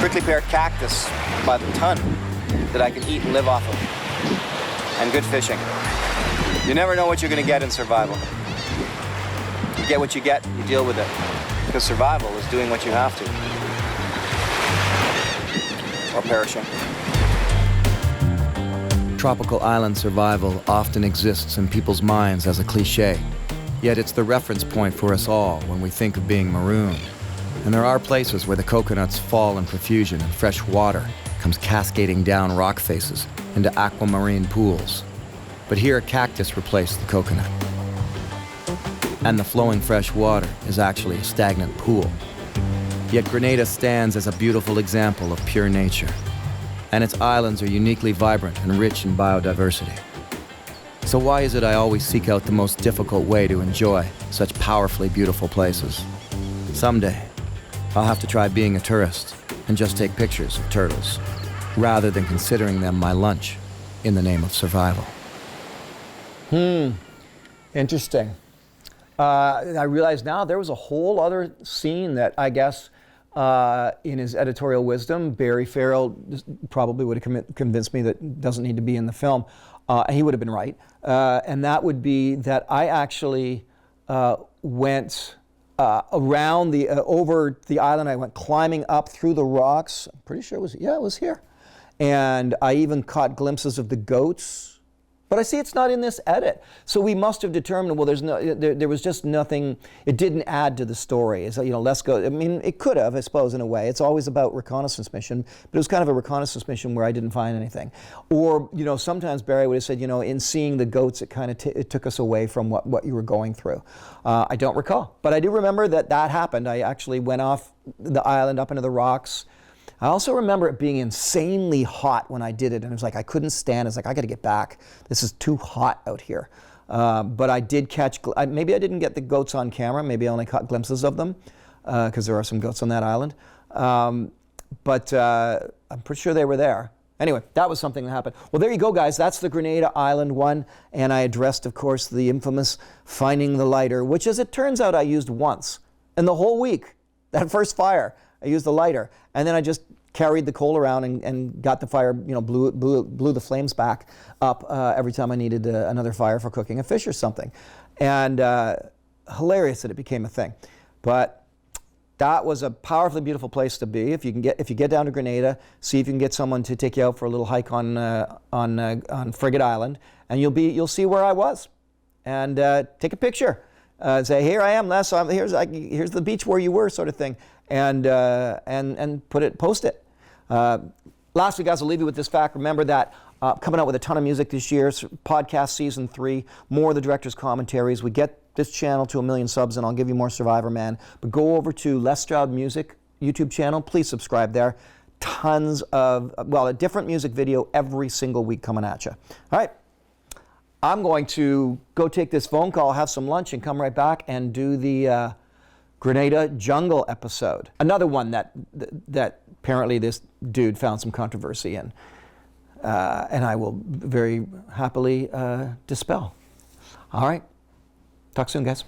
prickly pear cactus by the ton that I can eat and live off of, and good fishing. You never know what you're going to get in survival. You get what you get, you deal with it, because survival is doing what you have to, or perishing. Tropical island survival often exists in people's minds as a cliche, yet it's the reference point for us all when we think of being marooned. And there are places where the coconuts fall in profusion and fresh water comes cascading down rock faces into aquamarine pools. But here a cactus replaced the coconut. And the flowing fresh water is actually a stagnant pool. Yet Grenada stands as a beautiful example of pure nature, and its islands are uniquely vibrant and rich in biodiversity. So why is it I always seek out the most difficult way to enjoy such powerfully beautiful places? Someday, I'll have to try being a tourist and just take pictures of turtles, rather than considering them my lunch in the name of survival. Interesting. I realize now there was a whole other scene that I guess in his editorial wisdom, Barry Farrell probably would have convinced me that doesn't need to be in the film. And he would have been right. And that would be that I actually went around over the island. I went climbing up through the rocks. I'm pretty sure it was here. And I even caught glimpses of the goats. But I see it's not in this edit. So we must have determined, well, there was just nothing, it didn't add to the story. It's, let's go. I mean, it could have, I suppose, in a way. It's always about reconnaissance mission, but it was kind of a reconnaissance mission where I didn't find anything. Or, sometimes Barry would have said, in seeing the goats, it kind of it took us away from what you were going through. I don't recall. But I do remember that happened. I actually went off the island up into the rocks. I also remember it being insanely hot when I did it, and it was like I couldn't stand it. It's like, I got to get back. This is too hot out here. But I did catch, maybe I didn't get the goats on camera. Maybe I only caught glimpses of them, because there are some goats on that island. But I'm pretty sure they were there. Anyway, that was something that happened. Well, there you go, guys. That's the Grenada Island one. And I addressed, of course, the infamous finding the lighter, which, as it turns out, I used once in the whole week. That first fire, I used the lighter. And then I just carried the coal around and got the fire, blew the flames back up every time I needed another fire for cooking a fish or something. And hilarious that it became a thing. But that was a powerfully beautiful place to be. If you get down to Grenada, see if you can get someone to take you out for a little hike on Frigate Island, and you'll see where I was, and take a picture. Say, here I am, Les. Here's the beach where you were, sort of thing, and post it. Lastly, guys, I'll leave you with this fact. Remember that coming out with a ton of music this year, podcast season 3, more of the director's commentaries. We get this channel to 1 million subs, and I'll give you more Survivorman. But go over to Les Stroud Music YouTube channel. Please subscribe there. Tons of, a different music video every single week coming at you. All right. I'm going to go take this phone call, have some lunch, and come right back and do the Grenada jungle episode. Another one that apparently this dude found some controversy in. And I will very happily dispel. All right. Talk soon, guys.